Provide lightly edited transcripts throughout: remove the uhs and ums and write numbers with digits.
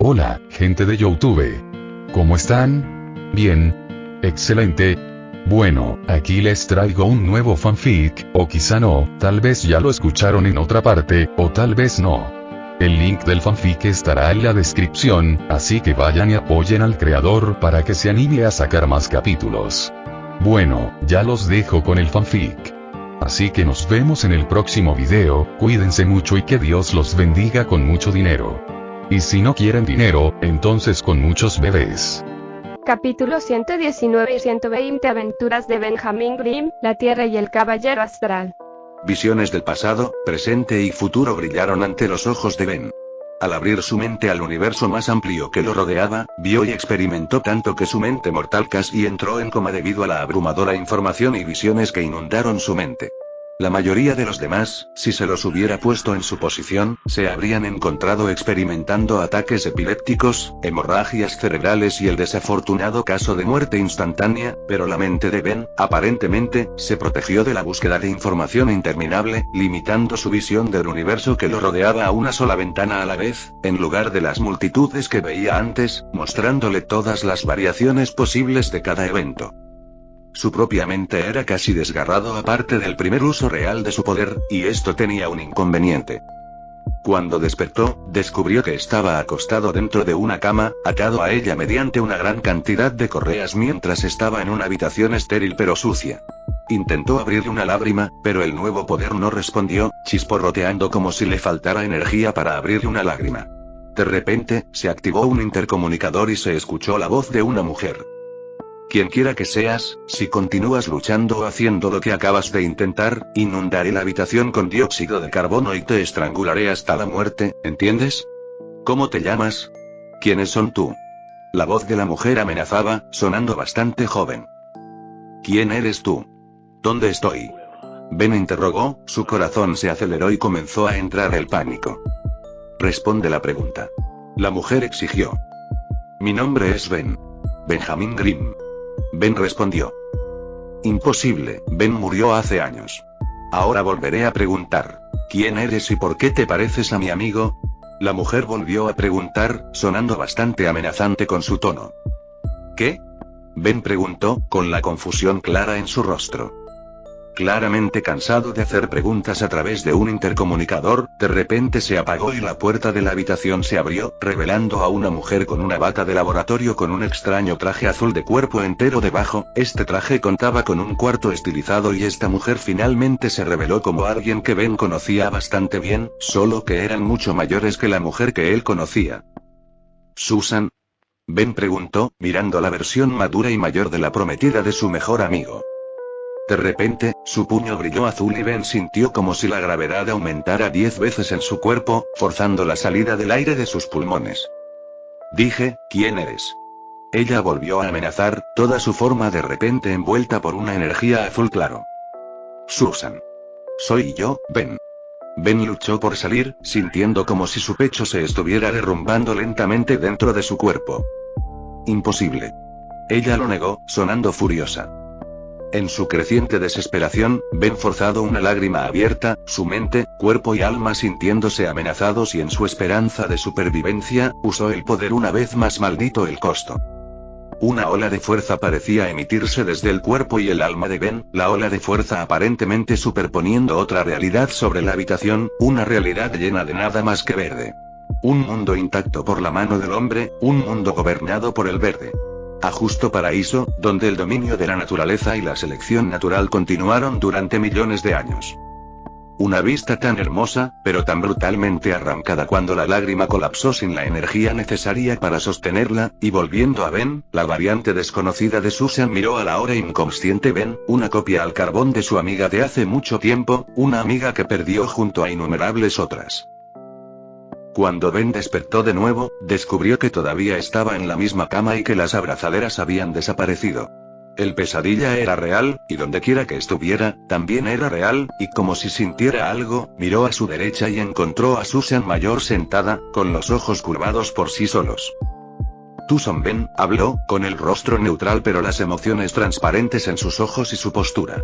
Hola, gente de YouTube. ¿Cómo están? Bien. Excelente. Bueno, aquí les traigo un nuevo fanfic, o quizá no, tal vez ya lo escucharon en otra parte, o tal vez no. El link del fanfic estará en la descripción, así que vayan y apoyen al creador para que se anime a sacar más capítulos. Bueno, ya los dejo con el fanfic. Así que nos vemos en el próximo video, cuídense mucho y que Dios los bendiga con mucho dinero. Y si no quieren dinero, entonces con muchos bebés. Capítulo 119 y 120 Aventuras de Benjamin Grimm, la Tierra y el Caballero Astral. Visiones del pasado, presente y futuro brillaron ante los ojos de Ben. Al abrir su mente al universo más amplio que lo rodeaba, vio y experimentó tanto que su mente mortal casi entró en coma debido a la abrumadora información y visiones que inundaron su mente. La mayoría de los demás, si se los hubiera puesto en su posición, se habrían encontrado experimentando ataques epilépticos, hemorragias cerebrales y el desafortunado caso de muerte instantánea, pero la mente de Ben, aparentemente, se protegió de la búsqueda de información interminable, limitando su visión del universo que lo rodeaba a una sola ventana a la vez, en lugar de las multitudes que veía antes, mostrándole todas las variaciones posibles de cada evento. Su propia mente era casi desgarrado aparte del primer uso real de su poder, y esto tenía un inconveniente. Cuando despertó, descubrió que estaba acostado dentro de una cama, atado a ella mediante una gran cantidad de correas mientras estaba en una habitación estéril pero sucia. Intentó abrir una lágrima, pero el nuevo poder no respondió, chisporroteando como si le faltara energía para abrir una lágrima. De repente, se activó un intercomunicador y se escuchó la voz de una mujer. Quien quiera que seas, si continúas luchando o haciendo lo que acabas de intentar, inundaré la habitación con dióxido de carbono y te estrangularé hasta la muerte, ¿entiendes? ¿Cómo te llamas? ¿Quiénes son tú? La voz de la mujer amenazaba, sonando bastante joven. ¿Quién eres tú? ¿Dónde estoy? Ben interrogó, su corazón se aceleró y comenzó a entrar el pánico. Responde la pregunta. La mujer exigió. Mi nombre es Ben. Benjamin Grimm. Ben respondió. Imposible, Ben murió hace años. Ahora volveré a preguntar. ¿Quién eres y por qué te pareces a mi amigo? La mujer volvió a preguntar, sonando bastante amenazante con su tono. ¿Qué? Ben preguntó, con la confusión clara en su rostro. Claramente cansado de hacer preguntas a través de un intercomunicador, de repente se apagó y la puerta de la habitación se abrió, revelando a una mujer con una bata de laboratorio con un extraño traje azul de cuerpo entero debajo. Este traje contaba con un cuarto estilizado y esta mujer finalmente se reveló como alguien que Ben conocía bastante bien, solo que eran mucho mayores que la mujer que él conocía. ¿Susan? Ben preguntó, mirando la versión madura y mayor de la prometida de su mejor amigo. De repente, su puño brilló azul y Ben sintió como si la gravedad aumentara 10 veces en su cuerpo, forzando la salida del aire de sus pulmones. Dije, ¿quién eres? Ella volvió a amenazar, toda su forma de repente envuelta por una energía azul claro. Susan. Soy yo, Ben. Ben luchó por salir, sintiendo como si su pecho se estuviera derrumbando lentamente dentro de su cuerpo. Imposible. Ella lo negó, sonando furiosa. En su creciente desesperación, Ben forzado una lágrima abierta, su mente, cuerpo y alma sintiéndose amenazados y en su esperanza de supervivencia, usó el poder una vez más maldito el costo. Una ola de fuerza parecía emitirse desde el cuerpo y el alma de Ben, la ola de fuerza aparentemente superponiendo otra realidad sobre la habitación, una realidad llena de nada más que verde. Un mundo intacto por la mano del hombre, un mundo gobernado por el verde. A justo paraíso, donde el dominio de la naturaleza y la selección natural continuaron durante millones de años. Una vista tan hermosa, pero tan brutalmente arrancada cuando la lágrima colapsó sin la energía necesaria para sostenerla, y volviendo a Ben, la variante desconocida de Susan miró a la ahora inconsciente Ben, una copia al carbón de su amiga de hace mucho tiempo, una amiga que perdió junto a innumerables otras. Cuando Ben despertó de nuevo, descubrió que todavía estaba en la misma cama y que las abrazaderas habían desaparecido. El pesadilla era real, y dondequiera que estuviera, también era real, y como si sintiera algo, miró a su derecha y encontró a Susan mayor sentada, con los ojos curvados por sí solos. Tucson Ben, habló, con el rostro neutral pero las emociones transparentes en sus ojos y su postura.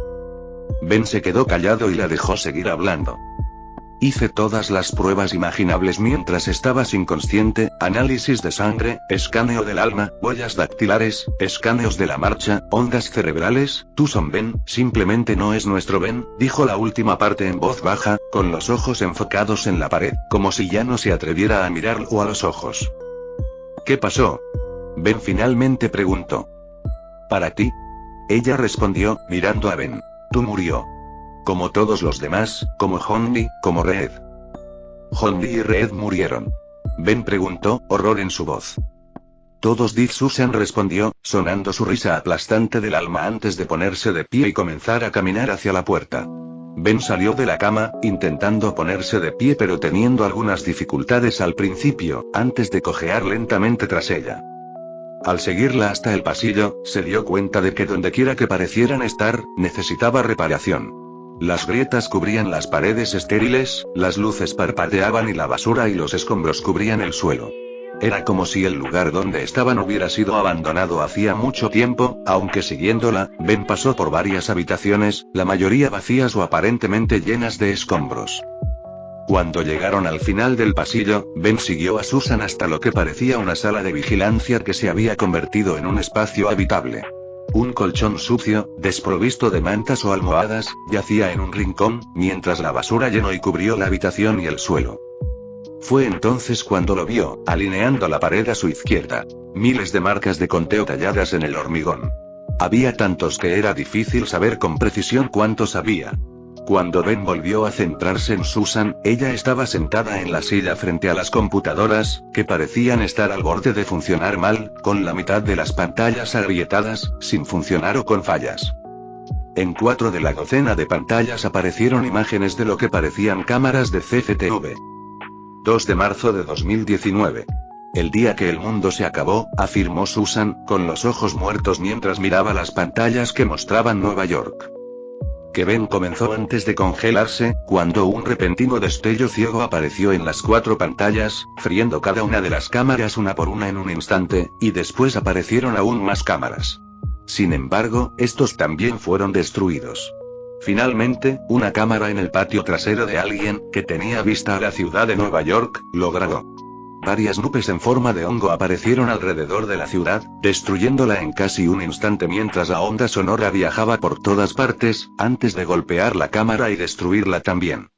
Ben se quedó callado y la dejó seguir hablando. Hice todas las pruebas imaginables mientras estabas inconsciente, análisis de sangre, escaneo del alma, huellas dactilares, escaneos de la marcha, ondas cerebrales. Tu son Ben, simplemente no es nuestro Ben, dijo la última parte en voz baja, con los ojos enfocados en la pared, como si ya no se atreviera a mirarlo a los ojos. ¿Qué pasó? Ben finalmente preguntó. ¿Para ti? Ella respondió, mirando a Ben. Tú murió. Como todos los demás, como Honey, como Red. Honey y Red murieron. Ben preguntó, horror en su voz. Todos, Susan respondió, sonando su risa aplastante del alma antes de ponerse de pie y comenzar a caminar hacia la puerta. Ben salió de la cama, intentando ponerse de pie pero teniendo algunas dificultades al principio, antes de cojear lentamente tras ella. Al seguirla hasta el pasillo, se dio cuenta de que dondequiera que parecieran estar, necesitaba reparación. Las grietas cubrían las paredes estériles, las luces parpadeaban y la basura y los escombros cubrían el suelo. Era como si el lugar donde estaban hubiera sido abandonado hacía mucho tiempo, aunque siguiéndola, Ben pasó por varias habitaciones, la mayoría vacías o aparentemente llenas de escombros. Cuando llegaron al final del pasillo, Ben siguió a Susan hasta lo que parecía una sala de vigilancia que se había convertido en un espacio habitable. Un colchón sucio, desprovisto de mantas o almohadas, yacía en un rincón, mientras la basura llenó y cubrió la habitación y el suelo. Fue entonces cuando lo vio, alineando la pared a su izquierda. Miles de marcas de conteo talladas en el hormigón. Había tantos que era difícil saber con precisión cuántos había. Cuando Ben volvió a centrarse en Susan, ella estaba sentada en la silla frente a las computadoras, que parecían estar al borde de funcionar mal, con la mitad de las pantallas agrietadas, sin funcionar o con fallas. En 4 de la docena de pantallas aparecieron imágenes de lo que parecían cámaras de CCTV. 2 de marzo de 2019. El día que el mundo se acabó, afirmó Susan, con los ojos muertos mientras miraba las pantallas que mostraban Nueva York. Que Ben comenzó antes de congelarse, cuando un repentino destello ciego apareció en las 4 pantallas, friendo cada una de las cámaras una por una en un instante, y después aparecieron aún más cámaras. Sin embargo, estos también fueron destruidos. Finalmente, una cámara en el patio trasero de alguien, que tenía vista a la ciudad de Nueva York, lo grabó. Varias nubes en forma de hongo aparecieron alrededor de la ciudad, destruyéndola en casi un instante mientras la onda sonora viajaba por todas partes, antes de golpear la cámara y destruirla también.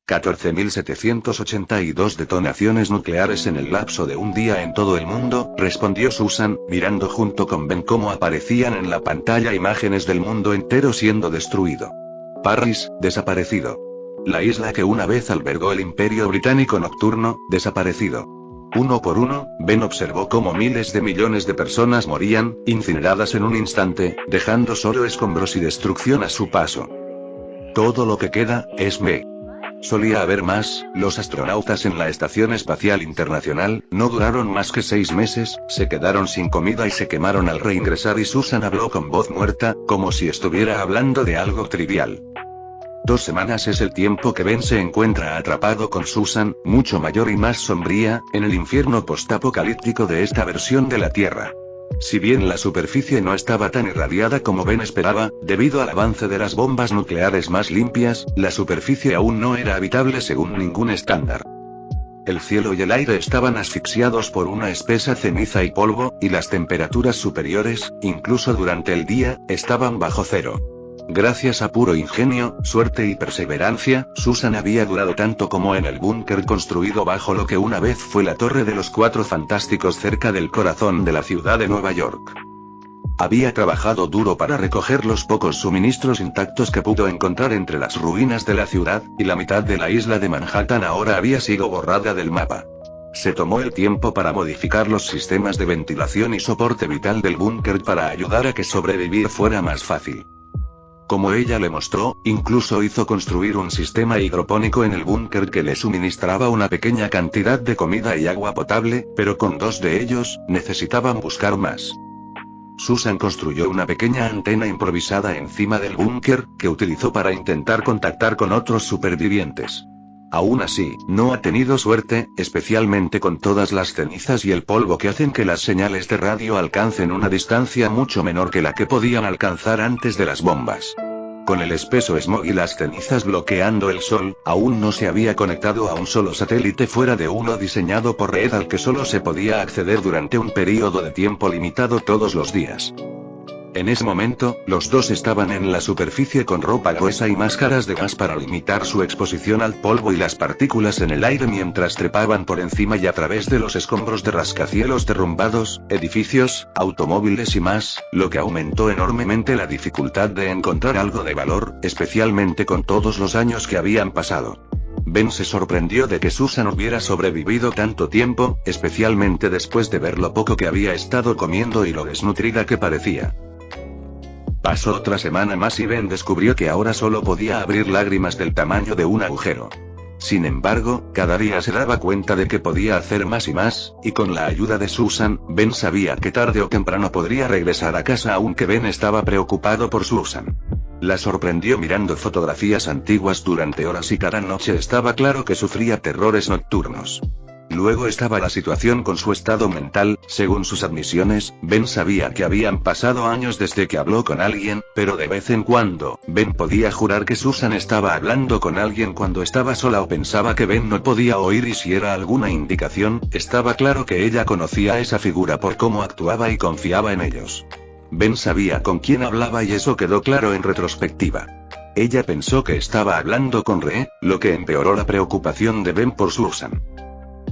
14.782 detonaciones nucleares en el lapso de un día en todo el mundo, respondió Susan, mirando junto con Ben cómo aparecían en la pantalla imágenes del mundo entero siendo destruido. Parris, desaparecido. La isla que una vez albergó el Imperio Británico Nocturno, desaparecido. Uno por uno, Ben observó cómo miles de millones de personas morían, incineradas en un instante, dejando solo escombros y destrucción a su paso. Todo lo que queda, es me. Solía haber más. Los astronautas en la Estación Espacial Internacional, no duraron más que 6 meses, se quedaron sin comida y se quemaron al reingresar y Susan habló con voz muerta, como si estuviera hablando de algo trivial. 2 semanas es el tiempo que Ben se encuentra atrapado con Susan, mucho mayor y más sombría, en el infierno postapocalíptico de esta versión de la Tierra. Si bien la superficie no estaba tan irradiada como Ben esperaba, debido al avance de las bombas nucleares más limpias, la superficie aún no era habitable según ningún estándar. El cielo y el aire estaban asfixiados por una espesa ceniza y polvo, y las temperaturas superiores, incluso durante el día, estaban bajo cero. Gracias a puro ingenio, suerte y perseverancia, Susan había durado tanto como en el búnker construido bajo lo que una vez fue la Torre de los 4 Fantásticos cerca del corazón de la ciudad de Nueva York. Había trabajado duro para recoger los pocos suministros intactos que pudo encontrar entre las ruinas de la ciudad, y la mitad de la isla de Manhattan ahora había sido borrada del mapa. Se tomó el tiempo para modificar los sistemas de ventilación y soporte vital del búnker para ayudar a que sobrevivir fuera más fácil. Como ella le mostró, incluso hizo construir un sistema hidropónico en el búnker que le suministraba una pequeña cantidad de comida y agua potable, pero con 2 de ellos, necesitaban buscar más. Susan construyó una pequeña antena improvisada encima del búnker, que utilizó para intentar contactar con otros supervivientes. Aún así, no ha tenido suerte, especialmente con todas las cenizas y el polvo que hacen que las señales de radio alcancen una distancia mucho menor que la que podían alcanzar antes de las bombas. Con el espeso smog y las cenizas bloqueando el sol, aún no se había conectado a un solo satélite fuera de uno diseñado por Red al que solo se podía acceder durante un período de tiempo limitado todos los días. En ese momento, los dos estaban en la superficie con ropa gruesa y máscaras de gas para limitar su exposición al polvo y las partículas en el aire mientras trepaban por encima y a través de los escombros de rascacielos derrumbados, edificios, automóviles y más, lo que aumentó enormemente la dificultad de encontrar algo de valor, especialmente con todos los años que habían pasado. Ben se sorprendió de que Susan hubiera sobrevivido tanto tiempo, especialmente después de ver lo poco que había estado comiendo y lo desnutrida que parecía. Pasó otra semana más y Ben descubrió que ahora solo podía abrir lágrimas del tamaño de un agujero. Sin embargo, cada día se daba cuenta de que podía hacer más y más, y con la ayuda de Susan, Ben sabía que tarde o temprano podría regresar a casa aunque Ben estaba preocupado por Susan. La sorprendió mirando fotografías antiguas durante horas y cada noche estaba claro que sufría terrores nocturnos. Luego estaba la situación con su estado mental. Según sus admisiones, Ben sabía que habían pasado años desde que habló con alguien, pero de vez en cuando, Ben podía jurar que Susan estaba hablando con alguien cuando estaba sola o pensaba que Ben no podía oír y si era alguna indicación, estaba claro que ella conocía a esa figura por cómo actuaba y confiaba en ellos. Ben sabía con quién hablaba y eso quedó claro en retrospectiva. Ella pensó que estaba hablando con Rhea, lo que empeoró la preocupación de Ben por Susan.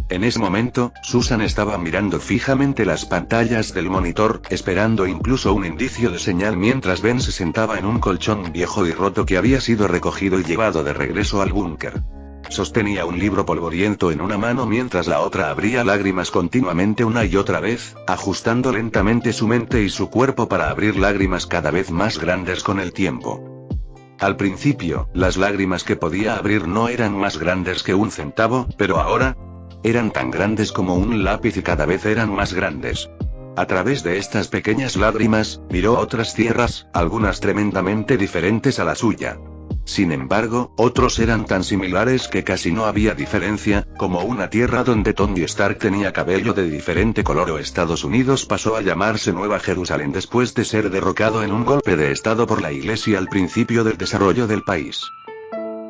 En ese momento, Susan estaba mirando fijamente las pantallas del monitor, esperando incluso un indicio de señal mientras Ben se sentaba en un colchón viejo y roto que había sido recogido y llevado de regreso al búnker. Sostenía un libro polvoriento en una mano mientras la otra abría lágrimas continuamente una y otra vez, ajustando lentamente su mente y su cuerpo para abrir lágrimas cada vez más grandes con el tiempo. Al principio, las lágrimas que podía abrir no eran más grandes que un centavo, pero ahora eran tan grandes como un lápiz y cada vez eran más grandes. A través de estas pequeñas lágrimas, miró otras tierras, algunas tremendamente diferentes a la suya. Sin embargo, otros eran tan similares que casi no había diferencia, como una tierra donde Tony Stark tenía cabello de diferente color o Estados Unidos pasó a llamarse Nueva Jerusalén después de ser derrocado en un golpe de estado por la Iglesia al principio del desarrollo del país.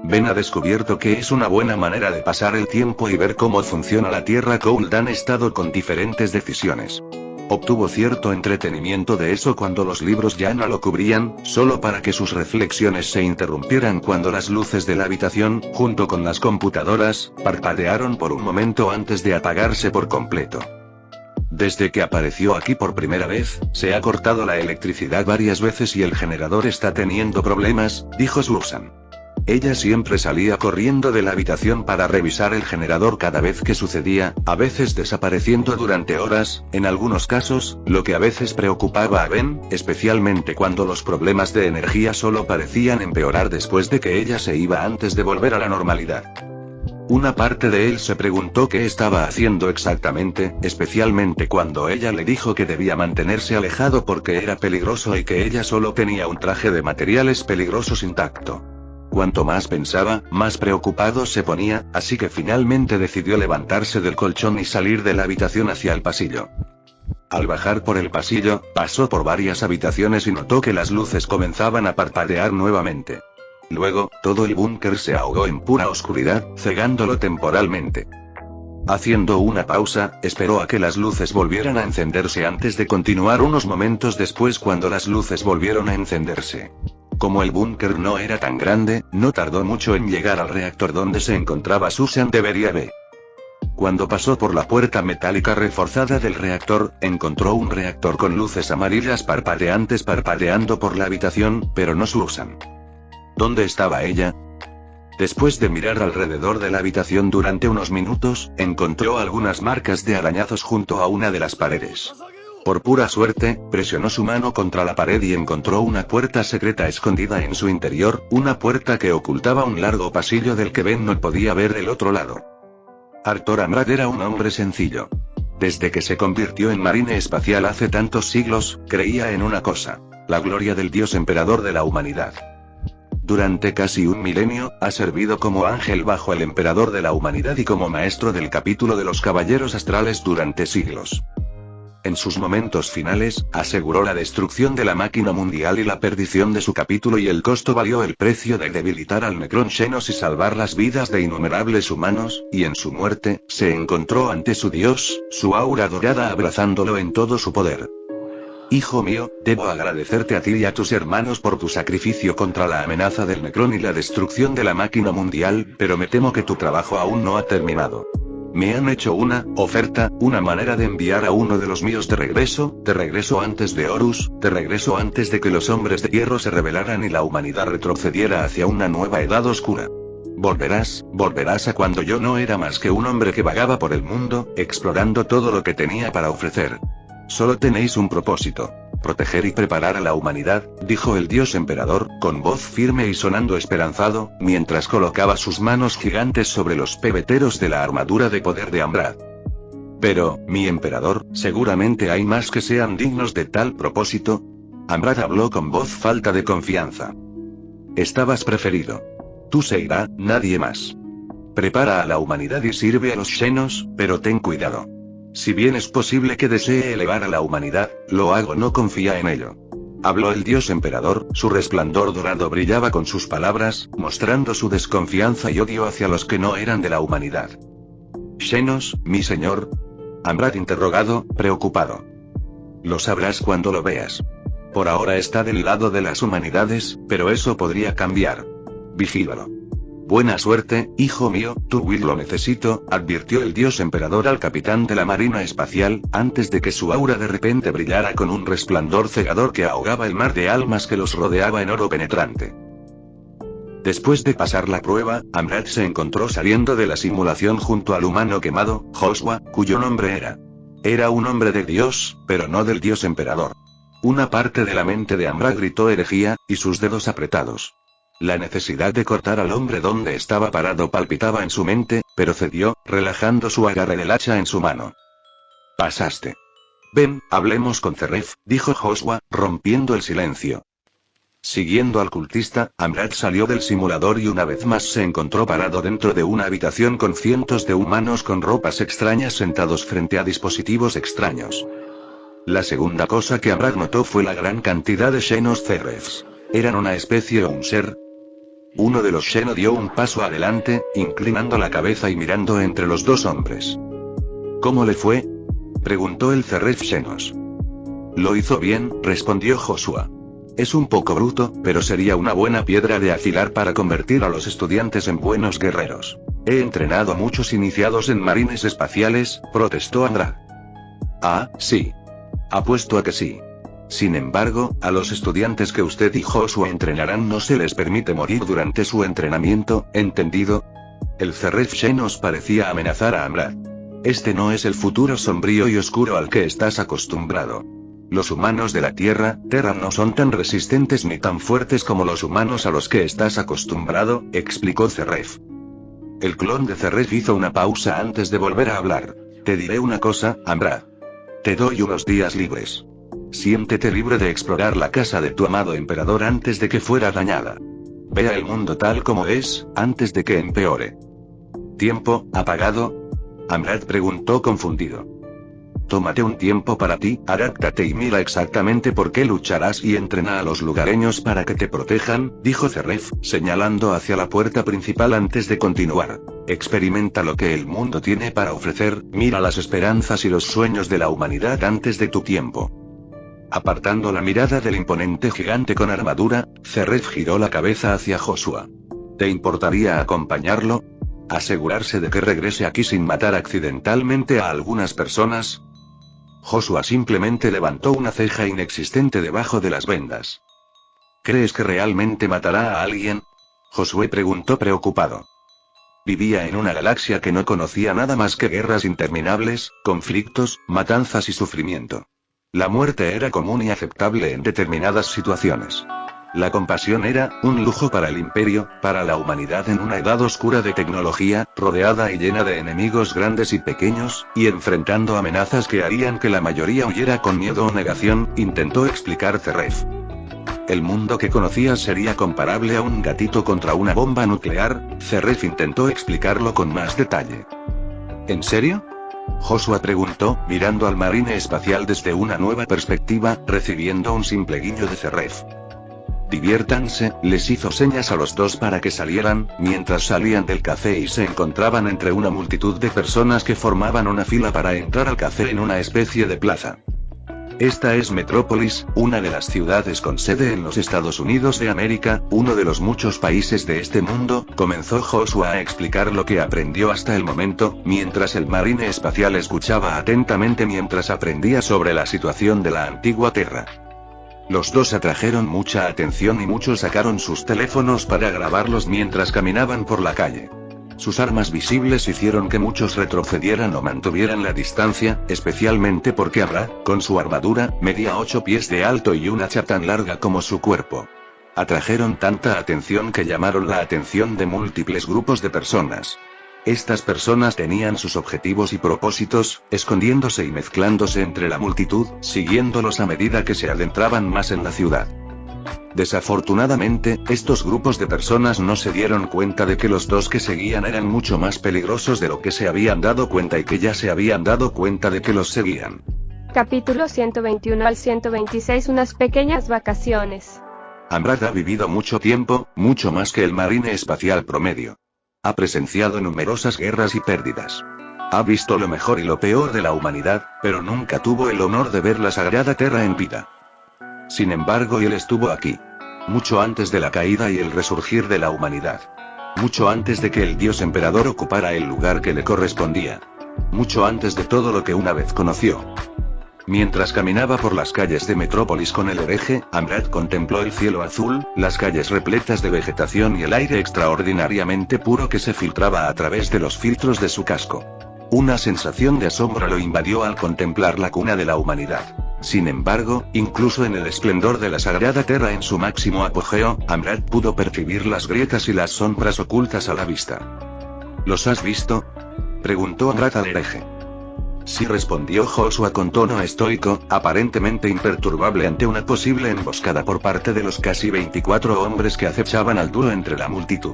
Ben ha descubierto que es una buena manera de pasar el tiempo y ver cómo funciona la Tierra. Cole han estado con diferentes decisiones. Obtuvo cierto entretenimiento de eso cuando los libros ya no lo cubrían, solo para que sus reflexiones se interrumpieran cuando las luces de la habitación, junto con las computadoras, parpadearon por un momento antes de apagarse por completo. Desde que apareció aquí por primera vez, se ha cortado la electricidad varias veces y el generador está teniendo problemas, dijo Susan. Ella siempre salía corriendo de la habitación para revisar el generador cada vez que sucedía, a veces desapareciendo durante horas, en algunos casos, lo que a veces preocupaba a Ben, especialmente cuando los problemas de energía solo parecían empeorar después de que ella se iba antes de volver a la normalidad. Una parte de él se preguntó qué estaba haciendo exactamente, especialmente cuando ella le dijo que debía mantenerse alejado porque era peligroso y que ella solo tenía un traje de materiales peligrosos intacto. Cuanto más pensaba, más preocupado se ponía, así que finalmente decidió levantarse del colchón y salir de la habitación hacia el pasillo. Al bajar por el pasillo, pasó por varias habitaciones y notó que las luces comenzaban a parpadear nuevamente. Luego, todo el búnker se ahogó en pura oscuridad, cegándolo temporalmente. Haciendo una pausa, esperó a que las luces volvieran a encenderse antes de continuar unos momentos después cuando las luces volvieron a encenderse. Como el búnker no era tan grande, no tardó mucho en llegar al reactor donde se encontraba Susan Deveria. Cuando pasó por la puerta metálica reforzada del reactor, encontró un reactor con luces amarillas parpadeantes parpadeando por la habitación, pero no Susan. ¿Dónde estaba ella? Después de mirar alrededor de la habitación durante unos minutos, encontró algunas marcas de arañazos junto a una de las paredes. Por pura suerte, presionó su mano contra la pared y encontró una puerta secreta escondida en su interior, una puerta que ocultaba un largo pasillo del que Ben no podía ver el otro lado. Arthur Amrad era un hombre sencillo. Desde que se convirtió en marine espacial hace tantos siglos, creía en una cosa: la gloria del Dios emperador de la humanidad. Durante casi un milenio, ha servido como ángel bajo el emperador de la humanidad y como maestro del capítulo de los caballeros astrales durante siglos. En sus momentos finales, aseguró la destrucción de la máquina mundial y la perdición de su capítulo, y el costo valió el precio de debilitar al Necrón Xenos y salvar las vidas de innumerables humanos, y en su muerte, se encontró ante su dios, su aura dorada abrazándolo en todo su poder. Hijo mío, debo agradecerte a ti y a tus hermanos por tu sacrificio contra la amenaza del Necrón y la destrucción de la máquina mundial, pero me temo que tu trabajo aún no ha terminado. Me han hecho una oferta, una manera de enviar a uno de los míos de regreso antes de Horus, de regreso antes de que los hombres de hierro se rebelaran y la humanidad retrocediera hacia una nueva edad oscura. Volverás a cuando yo no era más que un hombre que vagaba por el mundo, explorando todo lo que tenía para ofrecer. Solo tenéis un propósito: proteger y preparar a la humanidad, dijo el dios emperador, con voz firme y sonando esperanzado, mientras colocaba sus manos gigantes sobre los pebeteros de la armadura de poder de Amrad. Pero, mi emperador, seguramente hay más que sean dignos de tal propósito. Amrad habló con voz falta de confianza. Estabas preferido. Tú se irá, nadie más. Prepara a la humanidad y sirve a los Xenos, pero ten cuidado. Si bien es posible que desee elevar a la humanidad, lo hago, no confía en ello. Habló el dios emperador, su resplandor dorado brillaba con sus palabras, mostrando su desconfianza y odio hacia los que no eran de la humanidad. ¿Xenos, mi señor? Amrad interrogado, preocupado. Lo sabrás cuando lo veas. Por ahora está del lado de las humanidades, pero eso podría cambiar. Vigílalo. Buena suerte, hijo mío, tu Will lo necesito, advirtió el dios emperador al capitán de la Marina Espacial, antes de que su aura de repente brillara con un resplandor cegador que ahogaba el mar de almas que los rodeaba en oro penetrante. Después de pasar la prueba, Amrad se encontró saliendo de la simulación junto al humano quemado, Joshua, cuyo nombre era. Era un hombre de Dios, pero no del dios emperador. Una parte de la mente de Amrad gritó herejía, y sus dedos apretados. La necesidad de cortar al hombre donde estaba parado palpitaba en su mente, pero cedió, relajando su agarre del hacha en su mano. Pasaste. Ven, hablemos con Zeref, dijo Joshua, rompiendo el silencio. Siguiendo al cultista, Amrad salió del simulador y una vez más se encontró parado dentro de una habitación con cientos de humanos con ropas extrañas sentados frente a dispositivos extraños. La segunda cosa que Amrad notó fue la gran cantidad de Xenos Zerefs. ¿Eran una especie o un ser? Uno de los Xeno dio un paso adelante, inclinando la cabeza y mirando entre los dos hombres. ¿Cómo le fue?, preguntó el Zeref Xenos. Lo hizo bien, respondió Joshua. Es un poco bruto, pero sería una buena piedra de afilar para convertir a los estudiantes en buenos guerreros. He entrenado a muchos iniciados en marines espaciales, protestó Amrad. Ah, sí. Apuesto a que sí. Sin embargo, a los estudiantes que usted y Joshua entrenarán no se les permite morir durante su entrenamiento, ¿entendido? El Zeref Xenos parecía amenazar a Amrad. Este no es el futuro sombrío y oscuro al que estás acostumbrado. Los humanos de la Tierra, Terra, no son tan resistentes ni tan fuertes como los humanos a los que estás acostumbrado, explicó Zeref. El clon de Zeref hizo una pausa antes de volver a hablar. Te diré una cosa, Amrad. Te doy unos días libres. Siéntete libre de explorar la casa de tu amado emperador antes de que fuera dañada. Vea el mundo tal como es, antes de que empeore. ¿Tiempo, apagado? Amrad preguntó confundido. Tómate un tiempo para ti, adáptate y mira exactamente por qué lucharás y entrena a los lugareños para que te protejan, dijo Zeref, señalando hacia la puerta principal antes de continuar. Experimenta lo que el mundo tiene para ofrecer, mira las esperanzas y los sueños de la humanidad antes de tu tiempo. Apartando la mirada del imponente gigante con armadura, Zeref giró la cabeza hacia Joshua. ¿Te importaría acompañarlo? ¿Asegurarse de que regrese aquí sin matar accidentalmente a algunas personas? Joshua simplemente levantó una ceja inexistente debajo de las vendas. ¿Crees que realmente matará a alguien?, Josué preguntó preocupado. Vivía en una galaxia que no conocía nada más que guerras interminables, conflictos, matanzas y sufrimiento. La muerte era común y aceptable en determinadas situaciones. La compasión era un lujo para el imperio, para la humanidad en una edad oscura de tecnología, rodeada y llena de enemigos grandes y pequeños, y enfrentando amenazas que harían que la mayoría huyera con miedo o negación, intentó explicar Zeref. El mundo que conocías sería comparable a un gatito contra una bomba nuclear, Zeref intentó explicarlo con más detalle. ¿En serio? Joshua preguntó, mirando al marine espacial desde una nueva perspectiva, recibiendo un simple guiño de Cerref. Diviértanse, les hizo señas a los dos para que salieran, mientras salían del café y se encontraban entre una multitud de personas que formaban una fila para entrar al café en una especie de plaza. Esta es Metrópolis, una de las ciudades con sede en los Estados Unidos de América, uno de los muchos países de este mundo, comenzó Joshua a explicar lo que aprendió hasta el momento, mientras el marine espacial escuchaba atentamente mientras aprendía sobre la situación de la antigua Tierra. Los dos atrajeron mucha atención y muchos sacaron sus teléfonos para grabarlos mientras caminaban por la calle. Sus armas visibles hicieron que muchos retrocedieran o mantuvieran la distancia, especialmente porque Amrad, con su armadura, medía 8 pies de alto y un hacha tan larga como su cuerpo. Atrajeron tanta atención que llamaron la atención de múltiples grupos de personas. Estas personas tenían sus objetivos y propósitos, escondiéndose y mezclándose entre la multitud, siguiéndolos a medida que se adentraban más en la ciudad. Desafortunadamente, estos grupos de personas no se dieron cuenta de que los dos que seguían eran mucho más peligrosos de lo que se habían dado cuenta y que ya se habían dado cuenta de que los seguían. Capítulo 121 al 126. Unas pequeñas vacaciones. Amrad ha vivido mucho tiempo, mucho más que el marine espacial promedio. Ha presenciado numerosas guerras y pérdidas. Ha visto lo mejor y lo peor de la humanidad, pero nunca tuvo el honor de ver la Sagrada Tierra en vida. Sin embargo, él estuvo aquí. Mucho antes de la caída y el resurgir de la humanidad. Mucho antes de que el dios emperador ocupara el lugar que le correspondía. Mucho antes de todo lo que una vez conoció. Mientras caminaba por las calles de Metrópolis con el hereje, Amrad contempló el cielo azul, las calles repletas de vegetación y el aire extraordinariamente puro que se filtraba a través de los filtros de su casco. Una sensación de asombro lo invadió al contemplar la cuna de la humanidad. Sin embargo, incluso en el esplendor de la Sagrada Tierra en su máximo apogeo, Amrad pudo percibir las grietas y las sombras ocultas a la vista. ¿Los has visto?, preguntó Amrad al hereje. Sí, respondió Joshua con tono estoico, aparentemente imperturbable ante una posible emboscada por parte de los casi 24 hombres que acechaban al duro entre la multitud.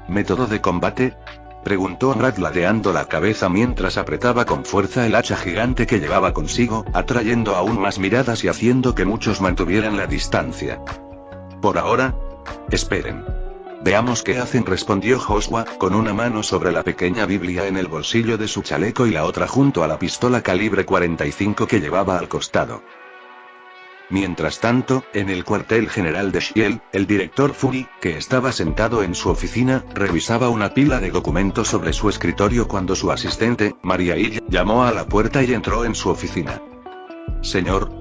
¿Método de combate?, preguntó Amrad ladeando la cabeza mientras apretaba con fuerza el hacha gigante que llevaba consigo, atrayendo aún más miradas y haciendo que muchos mantuvieran la distancia. Por ahora, esperen. Veamos qué hacen, respondió Joshua, con una mano sobre la pequeña Biblia en el bolsillo de su chaleco y la otra junto a la pistola calibre 45 que llevaba al costado. Mientras tanto, en el cuartel general de Shield, el director Fury, que estaba sentado en su oficina, revisaba una pila de documentos sobre su escritorio cuando su asistente, Maria Hill, llamó a la puerta y entró en su oficina. «Señor»,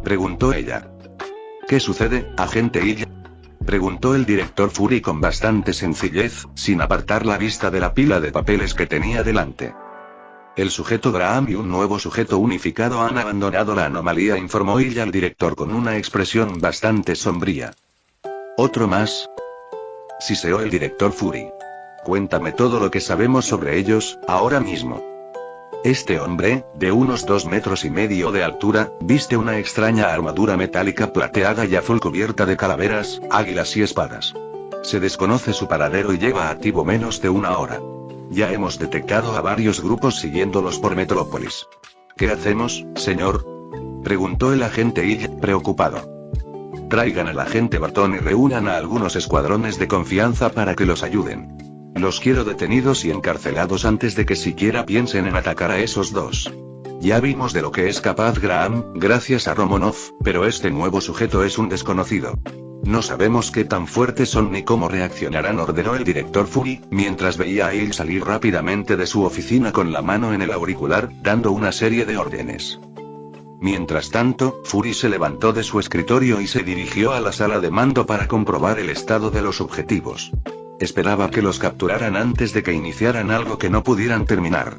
preguntó ella. «¿Qué sucede, agente Hill?», preguntó el director Fury con bastante sencillez, sin apartar la vista de la pila de papeles que tenía delante. «El sujeto Graham y un nuevo sujeto unificado han abandonado la anomalía», informó ella al director con una expresión bastante sombría. «¿Otro más?», siseó el director Fury. «Cuéntame todo lo que sabemos sobre ellos, ahora mismo». Este hombre, de unos 2,5 metros de altura, viste una extraña armadura metálica plateada y azul cubierta de calaveras, águilas y espadas. Se desconoce su paradero y lleva activo menos de una hora. Ya hemos detectado a varios grupos siguiéndolos por Metrópolis. ¿Qué hacemos, señor?, preguntó el agente Hill, preocupado. «Traigan al agente Barton y reúnan a algunos escuadrones de confianza para que los ayuden. Los quiero detenidos y encarcelados antes de que siquiera piensen en atacar a esos dos. Ya vimos de lo que es capaz Graham, gracias a Romanov, pero este nuevo sujeto es un desconocido. No sabemos qué tan fuertes son ni cómo reaccionarán», ordenó el director Fury, mientras veía a Hill salir rápidamente de su oficina con la mano en el auricular, dando una serie de órdenes. Mientras tanto, Fury se levantó de su escritorio y se dirigió a la sala de mando para comprobar el estado de los objetivos. Esperaba que los capturaran antes de que iniciaran algo que no pudieran terminar.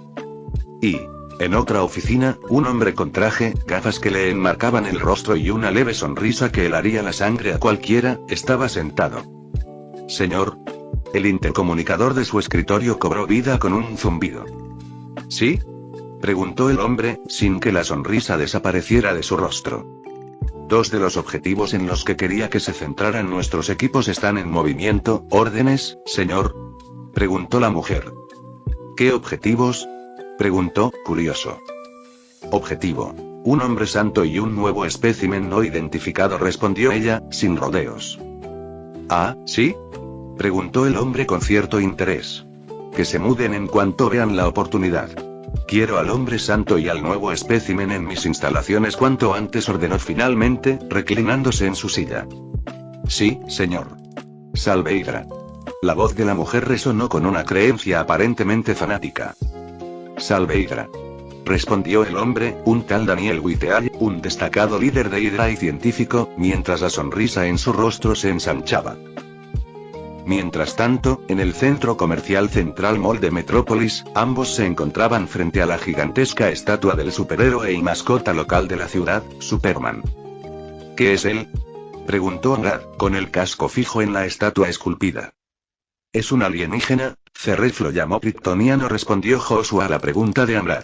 Y, en otra oficina, un hombre con traje, gafas que le enmarcaban el rostro y una leve sonrisa que helaría la sangre a cualquiera, estaba sentado. «Señor». El intercomunicador de su escritorio cobró vida con un zumbido. «¿Sí?», preguntó el hombre, sin que la sonrisa desapareciera de su rostro. «2 de los objetivos en los que quería que se centraran nuestros equipos están en movimiento. ¿Órdenes, señor?», preguntó la mujer. «¿Qué objetivos?», Preguntó, curioso. Objetivo. Un hombre santo y un nuevo espécimen no identificado, respondió ella, sin rodeos. ¿Ah, sí? Preguntó el hombre con cierto interés. Que se muden en cuanto vean la oportunidad. Quiero al hombre santo y al nuevo espécimen en mis instalaciones cuanto antes, ordenó finalmente, reclinándose en su silla. Sí, señor. Salve Hydra. La voz de la mujer resonó con una creencia aparentemente fanática. Salve Hydra. Respondió el hombre, un tal Daniel Whiteall, un destacado líder de Hydra y científico, mientras la sonrisa en su rostro se ensanchaba. Mientras tanto, en el centro comercial Central Mall de Metrópolis, ambos se encontraban frente a la gigantesca estatua del superhéroe y mascota local de la ciudad, Superman. ¿Qué es él? Preguntó Amrad, con el casco fijo en la estatua esculpida. Es un alienígena, Cerref lo llamó kryptoniano, respondió Joshua a la pregunta de Amrad.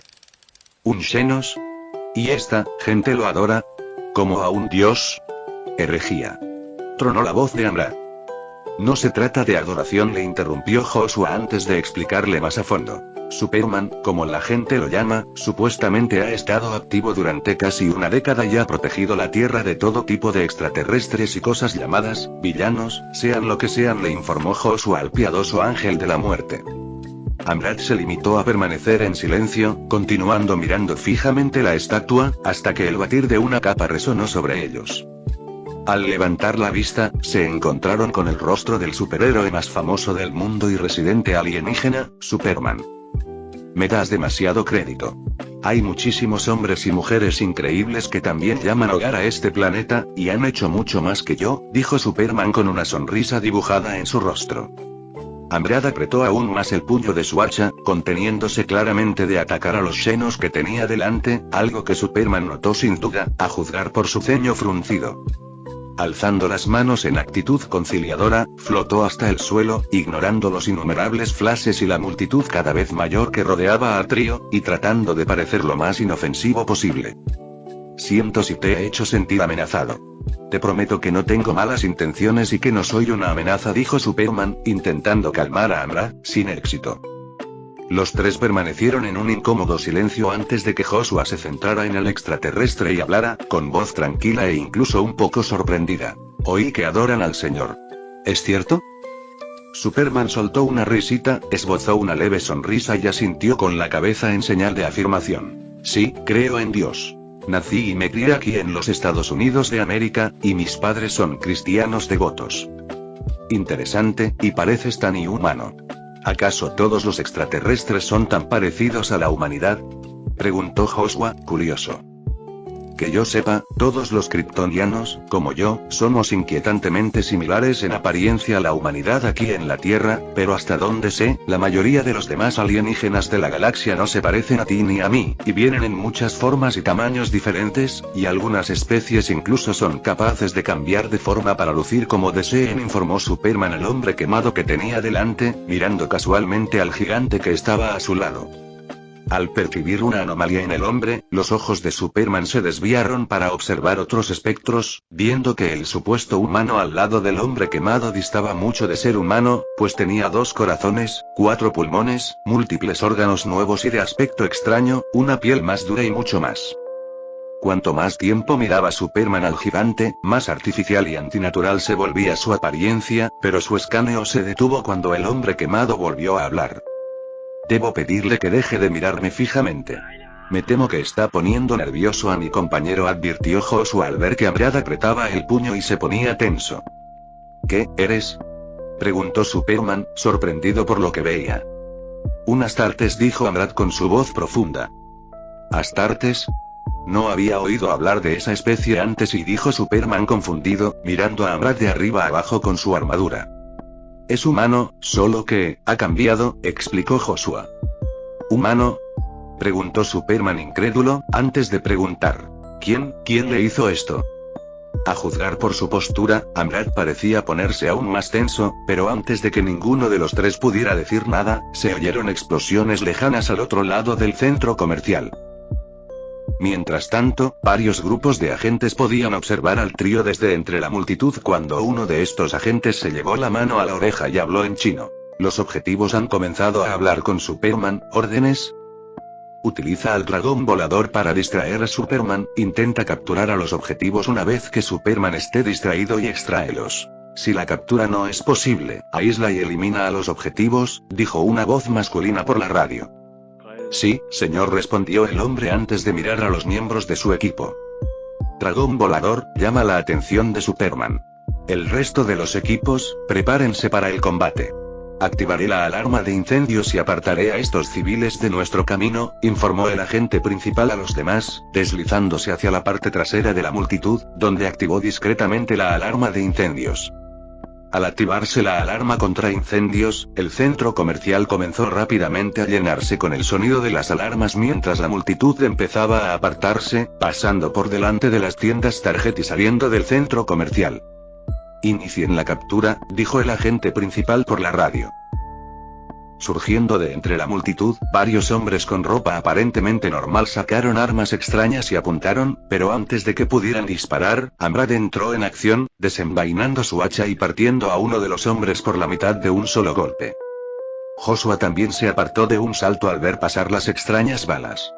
¿Un Xenos? ¿Y esta gente lo adora? ¿Como a un dios? Herejía. Tronó la voz de Amrad. No se trata de adoración, le interrumpió Joshua antes de explicarle más a fondo. Superman, como la gente lo llama, supuestamente ha estado activo durante casi una década y ha protegido la Tierra de todo tipo de extraterrestres y cosas llamadas villanos, sean lo que sean, le informó Joshua al piadoso ángel de la muerte. Amrad se limitó a permanecer en silencio, continuando mirando fijamente la estatua, hasta que el batir de una capa resonó sobre ellos. Al levantar la vista, se encontraron con el rostro del superhéroe más famoso del mundo y residente alienígena, Superman. Me das demasiado crédito. Hay muchísimos hombres y mujeres increíbles que también llaman hogar a este planeta, y han hecho mucho más que yo, dijo Superman con una sonrisa dibujada en su rostro. Amrad apretó aún más el puño de su hacha, conteniéndose claramente de atacar a los Xenos que tenía delante, algo que Superman notó sin duda, a juzgar por su ceño fruncido. Alzando las manos en actitud conciliadora, flotó hasta el suelo, ignorando los innumerables flashes y la multitud cada vez mayor que rodeaba al trío, y tratando de parecer lo más inofensivo posible. Siento si te he hecho sentir amenazado. Te prometo que no tengo malas intenciones y que no soy una amenaza, dijo Superman, intentando calmar a Amrad, sin éxito. Los tres permanecieron en un incómodo silencio antes de que Joshua se centrara en el extraterrestre y hablara, con voz tranquila e incluso un poco sorprendida. Oí que adoran al Señor. ¿Es cierto? Superman soltó una risita, esbozó una leve sonrisa y asintió con la cabeza en señal de afirmación. Sí, creo en Dios. Nací y me crié aquí en los Estados Unidos de América, y mis padres son cristianos devotos. Interesante, y pareces tan inhumano. ¿Acaso todos los extraterrestres son tan parecidos a la humanidad? Preguntó Joshua, curioso. Que yo sepa, todos los kryptonianos, como yo, somos inquietantemente similares en apariencia a la humanidad aquí en la Tierra, pero hasta donde sé, la mayoría de los demás alienígenas de la galaxia no se parecen a ti ni a mí, y vienen en muchas formas y tamaños diferentes, y algunas especies incluso son capaces de cambiar de forma para lucir como deseen, informó Superman al hombre quemado que tenía delante, mirando casualmente al gigante que estaba a su lado. Al percibir una anomalía en el hombre, los ojos de Superman se desviaron para observar otros espectros, viendo que el supuesto humano al lado del hombre quemado distaba mucho de ser humano, pues tenía 2 corazones, 4 pulmones, múltiples órganos nuevos y de aspecto extraño, una piel más dura y mucho más. Cuanto más tiempo miraba Superman al gigante, más artificial y antinatural se volvía su apariencia, pero su escaneo se detuvo cuando el hombre quemado volvió a hablar. Debo pedirle que deje de mirarme fijamente. Me temo que está poniendo nervioso a mi compañero, advirtió Joshua al ver que Amrad apretaba el puño y se ponía tenso. ¿Qué eres? Preguntó Superman, sorprendido por lo que veía. Un Astartes, dijo Amrad con su voz profunda. ¿Astartes? No había oído hablar de esa especie antes, y dijo Superman confundido, mirando a Amrad de arriba abajo con su armadura. Es humano, solo que, ha cambiado, explicó Joshua. ¿Humano? Preguntó Superman incrédulo, antes de preguntar. ¿Quién le hizo esto? A juzgar por su postura, Amrad parecía ponerse aún más tenso, pero antes de que ninguno de los tres pudiera decir nada, se oyeron explosiones lejanas al otro lado del centro comercial. Mientras tanto, varios grupos de agentes podían observar al trío desde entre la multitud cuando uno de estos agentes se llevó la mano a la oreja y habló en chino. Los objetivos han comenzado a hablar con Superman. ¿Órdenes? Utiliza al dragón volador para distraer a Superman, intenta capturar a los objetivos una vez que Superman esté distraído y extráelos. Si la captura no es posible, aísla y elimina a los objetivos, dijo una voz masculina por la radio. Sí, señor, respondió el hombre antes de mirar a los miembros de su equipo. Dragón volador, llama la atención de Superman. El resto de los equipos, prepárense para el combate. Activaré la alarma de incendios y apartaré a estos civiles de nuestro camino, informó el agente principal a los demás, deslizándose hacia la parte trasera de la multitud, donde activó discretamente la alarma de incendios. Al activarse la alarma contra incendios, el centro comercial comenzó rápidamente a llenarse con el sonido de las alarmas mientras la multitud empezaba a apartarse, pasando por delante de las tiendas Target y saliendo del centro comercial. Inicien la captura, dijo el agente principal por la radio. Surgiendo de entre la multitud, varios hombres con ropa aparentemente normal sacaron armas extrañas y apuntaron, pero antes de que pudieran disparar, Amrad entró en acción, desenvainando su hacha y partiendo a uno de los hombres por la mitad de un solo golpe. Joshua también se apartó de un salto al ver pasar las extrañas balas.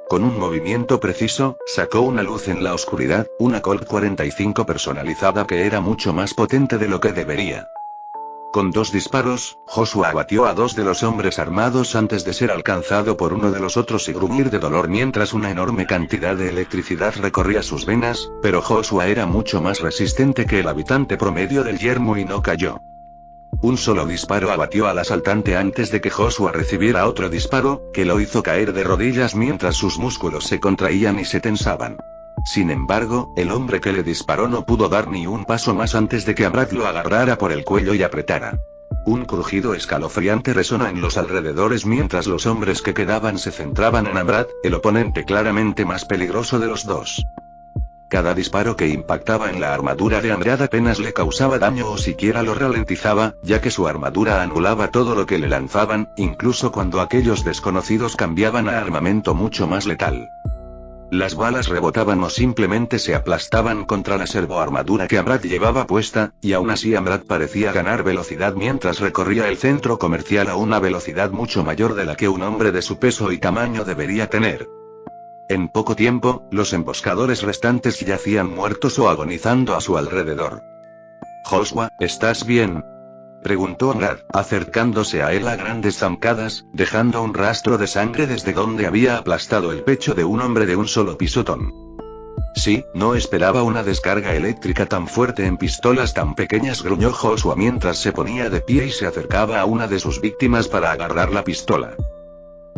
Con un movimiento preciso, sacó una luz en la oscuridad, una Colt 45 personalizada que era mucho más potente de lo que debería. Con 2 disparos, Joshua abatió a 2 de los hombres armados antes de ser alcanzado por uno de los otros y gruñir de dolor mientras una enorme cantidad de electricidad recorría sus venas, pero Joshua era mucho más resistente que el habitante promedio del yermo y no cayó. Un solo disparo abatió al asaltante antes de que Joshua recibiera otro disparo, que lo hizo caer de rodillas mientras sus músculos se contraían y se tensaban. Sin embargo, el hombre que le disparó no pudo dar ni un paso más antes de que Amrad lo agarrara por el cuello y apretara. Un crujido escalofriante resonó en los alrededores mientras los hombres que quedaban se centraban en Amrad, el oponente claramente más peligroso de los dos. Cada disparo que impactaba en la armadura de Amrad apenas le causaba daño o siquiera lo ralentizaba, ya que su armadura anulaba todo lo que le lanzaban, incluso cuando aquellos desconocidos cambiaban a armamento mucho más letal. Las balas rebotaban o simplemente se aplastaban contra la servoarmadura que Amrad llevaba puesta, y aún así Amrad parecía ganar velocidad mientras recorría el centro comercial a una velocidad mucho mayor de la que un hombre de su peso y tamaño debería tener. En poco tiempo, los emboscadores restantes yacían muertos o agonizando a su alrededor. «Joshua, ¿estás bien?», preguntó Amrad, acercándose a él a grandes zancadas, dejando un rastro de sangre desde donde había aplastado el pecho de un hombre de un solo pisotón. Sí, no esperaba una descarga eléctrica tan fuerte en pistolas tan pequeñas, gruñó Joshua mientras se ponía de pie y se acercaba a una de sus víctimas para agarrar la pistola.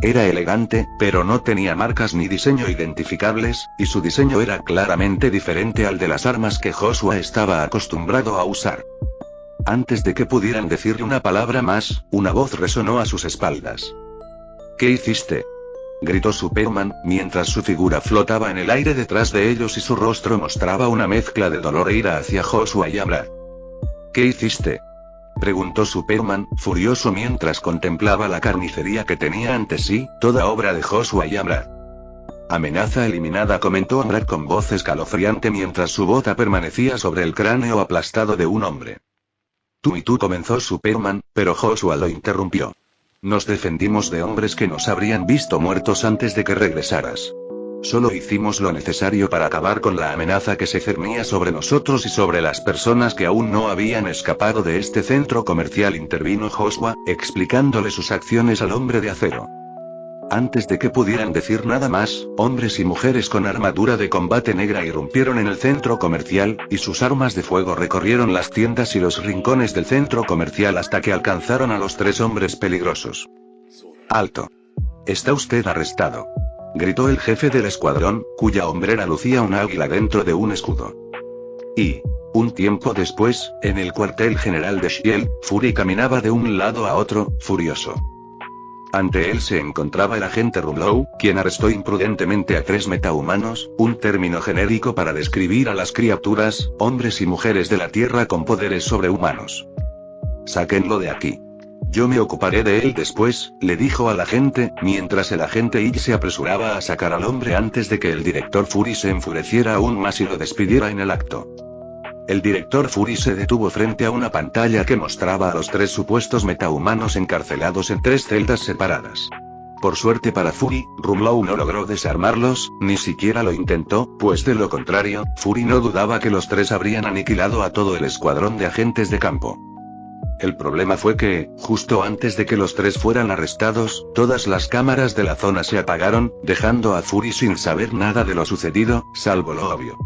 Era elegante, pero no tenía marcas ni diseño identificables, y su diseño era claramente diferente al de las armas que Joshua estaba acostumbrado a usar. Antes de que pudieran decirle una palabra más, una voz resonó a sus espaldas. «¿Qué hiciste?», gritó Superman, mientras su figura flotaba en el aire detrás de ellos y su rostro mostraba una mezcla de dolor e ira hacia Joshua y Amrad. «¿Qué hiciste?», preguntó Superman, furioso mientras contemplaba la carnicería que tenía ante sí, toda obra de Joshua y Amrad. «Amenaza eliminada», comentó Amrad con voz escalofriante mientras su bota permanecía sobre el cráneo aplastado de un hombre. «Tú y tú», comenzó Superman, pero Joshua lo interrumpió. «Nos defendimos de hombres que nos habrían visto muertos antes de que regresaras. Solo hicimos lo necesario para acabar con la amenaza que se cernía sobre nosotros y sobre las personas que aún no habían escapado de este centro comercial», intervino Joshua, explicándole sus acciones al hombre de acero. Antes de que pudieran decir nada más, hombres y mujeres con armadura de combate negra irrumpieron en el centro comercial, y sus armas de fuego recorrieron las tiendas y los rincones del centro comercial hasta que alcanzaron a los 3 hombres peligrosos. «¡Alto! Está usted arrestado», gritó el jefe del escuadrón, cuya hombrera lucía un águila dentro de un escudo. Y, un tiempo después, en el cuartel general de Shield, Fury caminaba de un lado a otro, furioso. Ante él se encontraba el agente Rumlow, quien arrestó imprudentemente a 3 metahumanos, un término genérico para describir a las criaturas, hombres y mujeres de la Tierra con poderes sobrehumanos. «Sáquenlo de aquí. Yo me ocuparé de él después», le dijo al agente, mientras el agente Hill se apresuraba a sacar al hombre antes de que el director Fury se enfureciera aún más y lo despidiera en el acto. El director Fury se detuvo frente a una pantalla que mostraba a los 3 supuestos metahumanos encarcelados en 3 celdas separadas. Por suerte para Fury, Rumlow no logró desarmarlos, ni siquiera lo intentó, pues de lo contrario, Fury no dudaba que los tres habrían aniquilado a todo el escuadrón de agentes de campo. El problema fue que, justo antes de que los tres fueran arrestados, todas las cámaras de la zona se apagaron, dejando a Fury sin saber nada de lo sucedido, salvo lo obvio.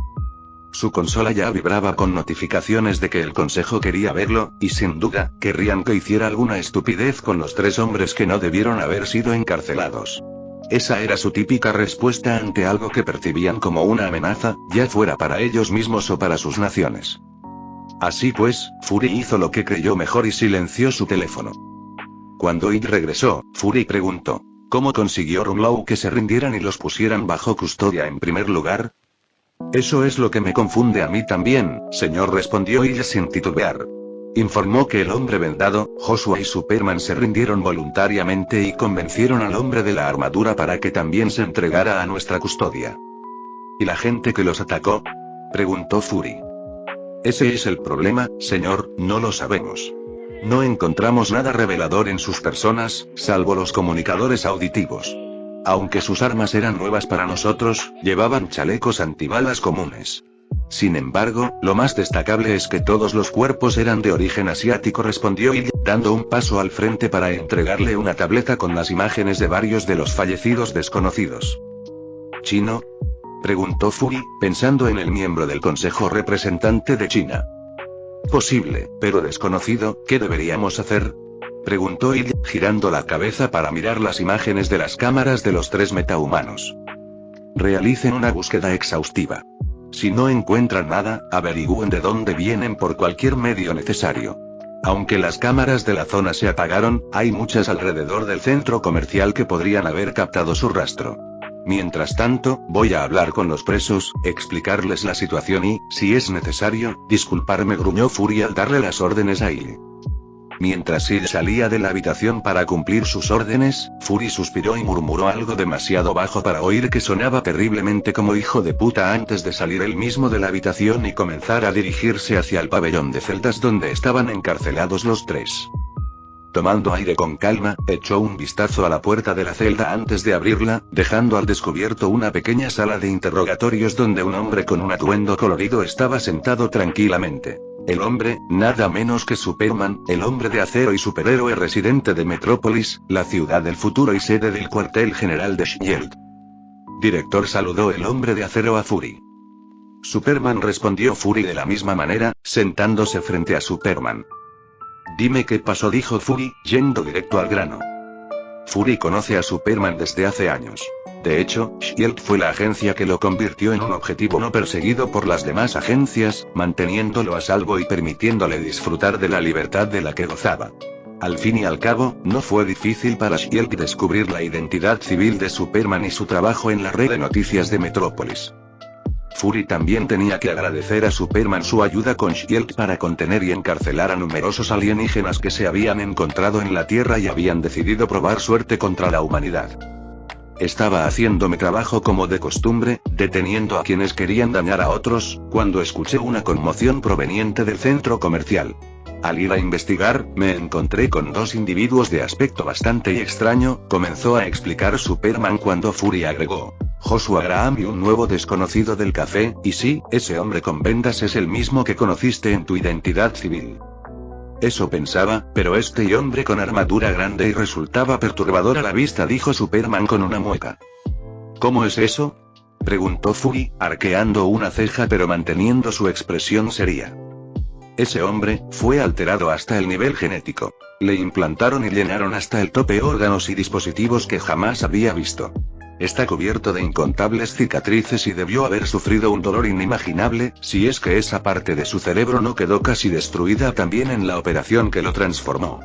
Su consola ya vibraba con notificaciones de que el consejo quería verlo, y sin duda, querrían que hiciera alguna estupidez con los tres hombres que no debieron haber sido encarcelados. Esa era su típica respuesta ante algo que percibían como una amenaza, ya fuera para ellos mismos o para sus naciones. Así pues, Fury hizo lo que creyó mejor y silenció su teléfono. Cuando Id regresó, Fury preguntó: ¿cómo consiguió Rumlow que se rindieran y los pusieran bajo custodia en primer lugar? Eso es lo que me confunde a mí también, señor, respondió Id sin titubear. Informó que el hombre vendado, Joshua y Superman se rindieron voluntariamente y convencieron al hombre de la armadura para que también se entregara a nuestra custodia. ¿Y la gente que los atacó?, preguntó Fury. Ese es el problema, señor, no lo sabemos. No encontramos nada revelador en sus personas, salvo los comunicadores auditivos. Aunque sus armas eran nuevas para nosotros, llevaban chalecos antibalas comunes. Sin embargo, lo más destacable es que todos los cuerpos eran de origen asiático, respondió Id, dando un paso al frente para entregarle una tableta con las imágenes de varios de los fallecidos desconocidos. ¿Chino?, preguntó Fury, pensando en el miembro del consejo representante de China. Posible, pero desconocido. ¿Qué deberíamos hacer?, preguntó Id, girando la cabeza para mirar las imágenes de las cámaras de los tres metahumanos. Realicen una búsqueda exhaustiva. Si no encuentran nada, averigüen de dónde vienen por cualquier medio necesario. Aunque las cámaras de la zona se apagaron, hay muchas alrededor del centro comercial que podrían haber captado su rastro. Mientras tanto, voy a hablar con los presos, explicarles la situación y, si es necesario, disculparme, gruñó Fury al darle las órdenes a Id. Mientras Sid salía de la habitación para cumplir sus órdenes, Fury suspiró y murmuró algo demasiado bajo para oír, que sonaba terriblemente como hijo de puta, antes de salir él mismo de la habitación y comenzar a dirigirse hacia el pabellón de celdas donde estaban encarcelados los tres. Tomando aire con calma, echó un vistazo a la puerta de la celda antes de abrirla, dejando al descubierto una pequeña sala de interrogatorios donde un hombre con un atuendo colorido estaba sentado tranquilamente. El hombre, nada menos que Superman, el hombre de acero y superhéroe residente de Metrópolis, la ciudad del futuro y sede del cuartel general de Shield. Director, saludó el hombre de acero a Fury. Superman, respondió Fury de la misma manera, sentándose frente a Superman. Dime qué pasó, dijo Fury, yendo directo al grano. Fury conoce a Superman desde hace años. De hecho, Shield fue la agencia que lo convirtió en un objetivo no perseguido por las demás agencias, manteniéndolo a salvo y permitiéndole disfrutar de la libertad de la que gozaba. Al fin y al cabo, no fue difícil para Shield descubrir la identidad civil de Superman y su trabajo en la red de noticias de Metrópolis. Fury también tenía que agradecer a Superman su ayuda con Shield para contener y encarcelar a numerosos alienígenas que se habían encontrado en la Tierra y habían decidido probar suerte contra la humanidad. Estaba haciendo mi trabajo como de costumbre, deteniendo a quienes querían dañar a otros, cuando escuché una conmoción proveniente del centro comercial. Al ir a investigar, me encontré con dos individuos de aspecto bastante extraño, comenzó a explicar Superman cuando Fury agregó: Joshua Graham y un nuevo desconocido del café, y sí, ese hombre con vendas es el mismo que conociste en tu identidad civil. Eso pensaba, pero este hombre con armadura grande y resultaba perturbador a la vista, dijo Superman con una mueca. ¿Cómo es eso?, preguntó Fury, arqueando una ceja pero manteniendo su expresión seria. Ese hombre fue alterado hasta el nivel genético. Le implantaron y llenaron hasta el tope órganos y dispositivos que jamás había visto. Está cubierto de incontables cicatrices y debió haber sufrido un dolor inimaginable, si es que esa parte de su cerebro no quedó casi destruida también en la operación que lo transformó.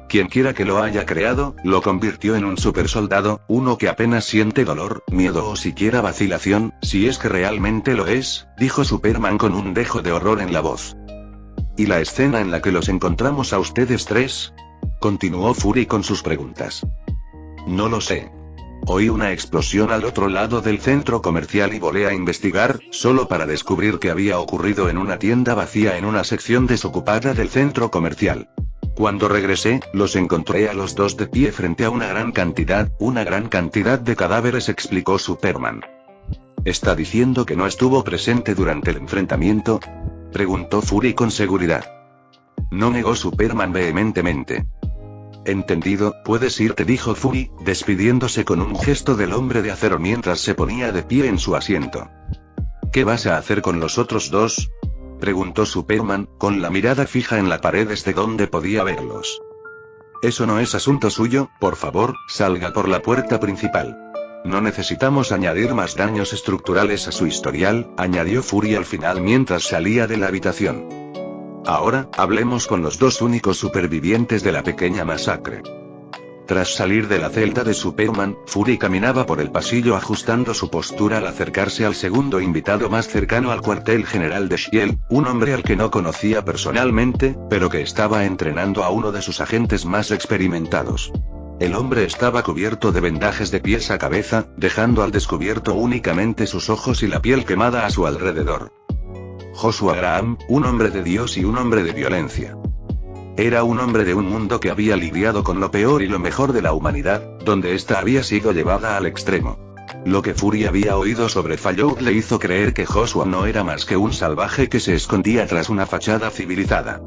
Quienquiera que lo haya creado, lo convirtió en un supersoldado, uno que apenas siente dolor, miedo o siquiera vacilación, si es que realmente lo es, dijo Superman con un dejo de horror en la voz. ¿Y la escena en la que los encontramos a ustedes tres?, continuó Fury con sus preguntas. No lo sé. Oí una explosión al otro lado del centro comercial y volé a investigar, solo para descubrir que había ocurrido en una tienda vacía en una sección desocupada del centro comercial. Cuando regresé, los encontré a los dos de pie frente a una gran cantidad de cadáveres, explicó Superman. ¿Está diciendo que no estuvo presente durante el enfrentamiento?, preguntó Fury con seguridad. No, negó Superman vehementemente. Entendido, puedes irte, dijo Fury, despidiéndose con un gesto del hombre de acero mientras se ponía de pie en su asiento. ¿Qué vas a hacer con los otros dos?, preguntó Superman, con la mirada fija en la pared desde donde podía verlos. Eso no es asunto suyo, por favor, salga por la puerta principal. No necesitamos añadir más daños estructurales a su historial, añadió Fury al final mientras salía de la habitación. Ahora, hablemos con los dos únicos supervivientes de la pequeña masacre. Tras salir de la celda de Superman, Fury caminaba por el pasillo ajustando su postura al acercarse al segundo invitado más cercano al cuartel general de S.H.I.E.L.D., un hombre al que no conocía personalmente, pero que estaba entrenando a uno de sus agentes más experimentados. El hombre estaba cubierto de vendajes de pies a cabeza, dejando al descubierto únicamente sus ojos y la piel quemada a su alrededor. Joshua Graham, un hombre de Dios y un hombre de violencia. Era un hombre de un mundo que había lidiado con lo peor y lo mejor de la humanidad, donde ésta había sido llevada al extremo. Lo que Fury había oído sobre Fallout le hizo creer que Joshua no era más que un salvaje que se escondía tras una fachada civilizada.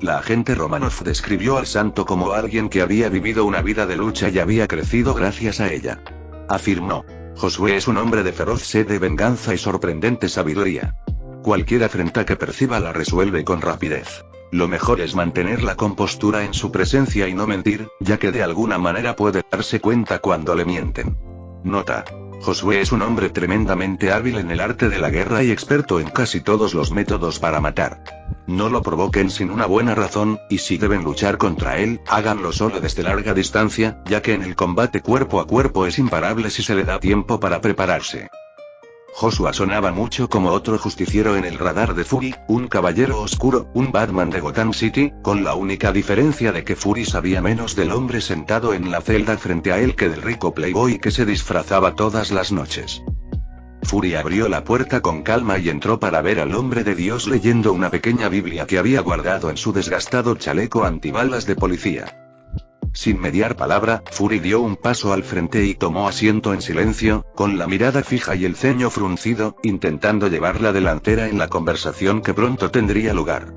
La agente Romanoff describió al santo como alguien que había vivido una vida de lucha y había crecido gracias a ella. Afirmó. Josué es un hombre de feroz sed de venganza y sorprendente sabiduría. Cualquier afrenta que perciba la resuelve con rapidez. Lo mejor es mantener la compostura en su presencia y no mentir, ya que de alguna manera puede darse cuenta cuando le mienten. Nota. Josué es un hombre tremendamente hábil en el arte de la guerra y experto en casi todos los métodos para matar. No lo provoquen sin una buena razón, y si deben luchar contra él, háganlo solo desde larga distancia, ya que en el combate cuerpo a cuerpo es imparable si se le da tiempo para prepararse. Joshua sonaba mucho como otro justiciero en el radar de Fury, un caballero oscuro, un Batman de Gotham City, con la única diferencia de que Fury sabía menos del hombre sentado en la celda frente a él que del rico playboy que se disfrazaba todas las noches. Fury abrió la puerta con calma y entró para ver al hombre de Dios leyendo una pequeña Biblia que había guardado en su desgastado chaleco antibalas de policía. Sin mediar palabra, Fury dio un paso al frente y tomó asiento en silencio, con la mirada fija y el ceño fruncido, intentando llevar la delantera en la conversación que pronto tendría lugar.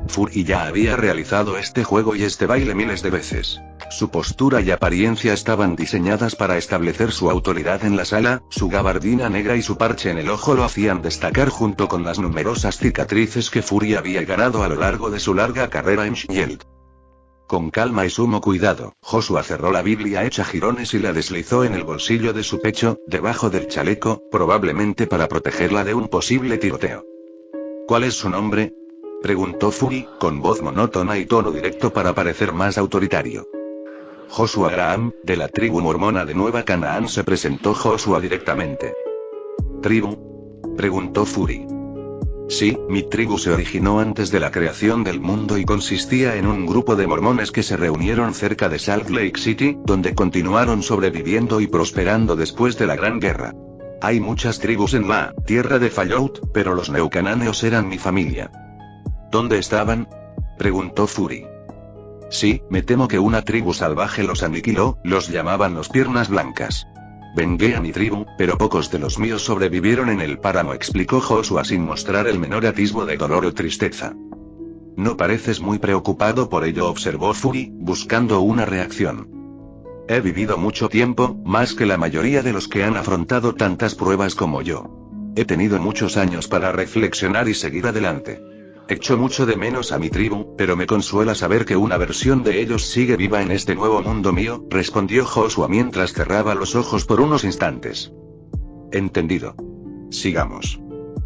Fury ya había realizado este juego y este baile miles de veces. Su postura y apariencia estaban diseñadas para establecer su autoridad en la sala, su gabardina negra y su parche en el ojo lo hacían destacar junto con las numerosas cicatrices que Fury había ganado a lo largo de su larga carrera en S.H.I.E.L.D. Con calma y sumo cuidado, Joshua cerró la Biblia hecha jirones y la deslizó en el bolsillo de su pecho, debajo del chaleco, probablemente para protegerla de un posible tiroteo. ¿Cuál es su nombre?, preguntó Fury, con voz monótona y tono directo para parecer más autoritario. Joshua Graham, de la tribu mormona de Nueva Canaán, se presentó Joshua directamente. ¿Tribu?, preguntó Fury. Sí, mi tribu se originó antes de la creación del mundo y consistía en un grupo de mormones que se reunieron cerca de Salt Lake City, donde continuaron sobreviviendo y prosperando después de la Gran Guerra. Hay muchas tribus en la tierra de Fallout, pero los neocanáneos eran mi familia. ¿Dónde estaban?, preguntó Fury. Sí, me temo que una tribu salvaje los aniquiló, los llamaban los Piernas Blancas. Vengué a mi tribu, pero pocos de los míos sobrevivieron en el páramo, explicó Joshua sin mostrar el menor atisbo de dolor o tristeza. No pareces muy preocupado por ello, observó Fury, buscando una reacción. He vivido mucho tiempo, más que la mayoría de los que han afrontado tantas pruebas como yo. He tenido muchos años para reflexionar y seguir adelante. Echo mucho de menos a mi tribu, pero me consuela saber que una versión de ellos sigue viva en este nuevo mundo mío, respondió Joshua mientras cerraba los ojos por unos instantes. Entendido. Sigamos.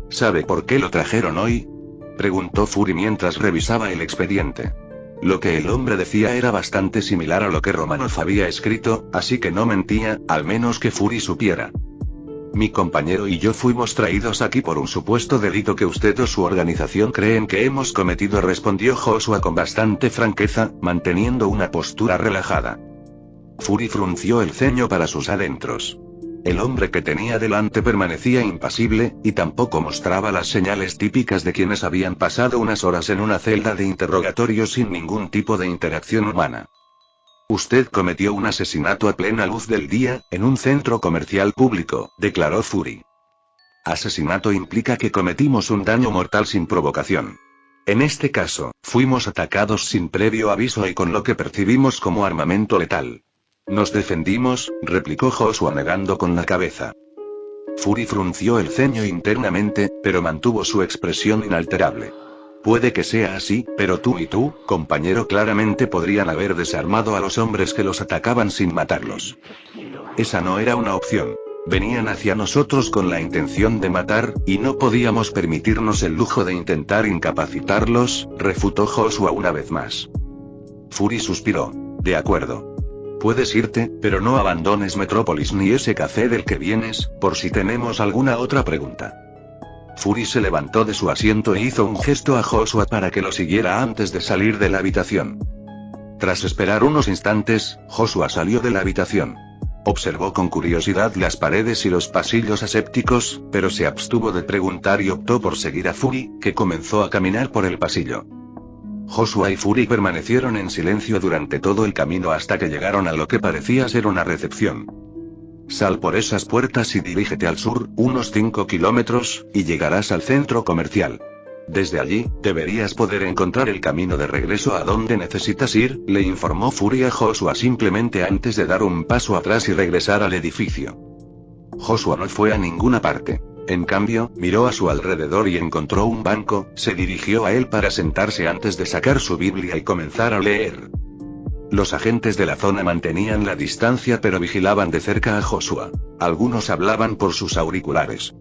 ¿Sabe por qué lo trajeron hoy?, preguntó Fury mientras revisaba el expediente. Lo que el hombre decía era bastante similar a lo que Romanoff había escrito, así que no mentía, al menos que Fury supiera. Mi compañero y yo fuimos traídos aquí por un supuesto delito que usted o su organización creen que hemos cometido, respondió Joshua con bastante franqueza, manteniendo una postura relajada. Fury frunció el ceño para sus adentros. El hombre que tenía delante permanecía impasible, y tampoco mostraba las señales típicas de quienes habían pasado unas horas en una celda de interrogatorio sin ningún tipo de interacción humana. Usted cometió un asesinato a plena luz del día, en un centro comercial público, declaró Fury. Asesinato implica que cometimos un daño mortal sin provocación. En este caso, fuimos atacados sin previo aviso y con lo que percibimos como armamento letal. Nos defendimos, replicó Joshua negando con la cabeza. Fury frunció el ceño internamente, pero mantuvo su expresión inalterable. Puede que sea así, pero tú y tú, compañero, claramente podrían haber desarmado a los hombres que los atacaban sin matarlos. Esa no era una opción. Venían hacia nosotros con la intención de matar, y no podíamos permitirnos el lujo de intentar incapacitarlos, refutó Joshua una vez más. Fury suspiró. De acuerdo. Puedes irte, pero no abandones Metrópolis ni ese café del que vienes, por si tenemos alguna otra pregunta. Fury se levantó de su asiento e hizo un gesto a Joshua para que lo siguiera antes de salir de la habitación. Tras esperar unos instantes, Joshua salió de la habitación. Observó con curiosidad las paredes y los pasillos asépticos, pero se abstuvo de preguntar y optó por seguir a Fury, que comenzó a caminar por el pasillo. Joshua y Fury permanecieron en silencio durante todo el camino hasta que llegaron a lo que parecía ser una recepción. Sal por esas puertas y dirígete al sur, unos 5 kilómetros, y llegarás al centro comercial. Desde allí, deberías poder encontrar el camino de regreso a donde necesitas ir, le informó Fury a Joshua simplemente antes de dar un paso atrás y regresar al edificio. Joshua no fue a ninguna parte. En cambio, miró a su alrededor y encontró un banco, se dirigió a él para sentarse antes de sacar su Biblia y comenzar a leer. Los agentes de la zona mantenían la distancia pero vigilaban de cerca a Joshua. Algunos hablaban por sus auriculares.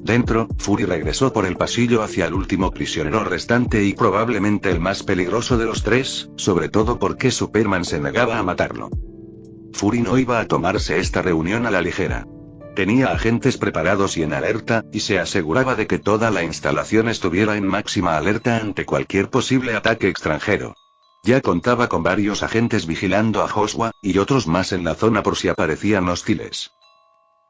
Dentro, Fury regresó por el pasillo hacia el último prisionero restante y probablemente el más peligroso de los tres, sobre todo porque Superman se negaba a matarlo. Fury no iba a tomarse esta reunión a la ligera. Tenía agentes preparados y en alerta, y se aseguraba de que toda la instalación estuviera en máxima alerta ante cualquier posible ataque extranjero. Ya contaba con varios agentes vigilando a Joshua, y otros más en la zona por si aparecían hostiles.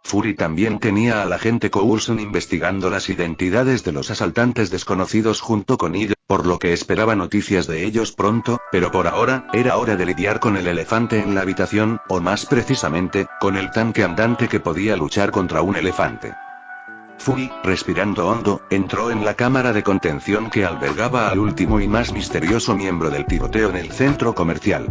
Fury también tenía al agente Coulson investigando las identidades de los asaltantes desconocidos junto con ella, por lo que esperaba noticias de ellos pronto, pero por ahora, era hora de lidiar con el elefante en la habitación, o más precisamente, con el tanque andante que podía luchar contra un elefante. Fury, respirando hondo, entró en la cámara de contención que albergaba al último y más misterioso miembro del tiroteo en el centro comercial.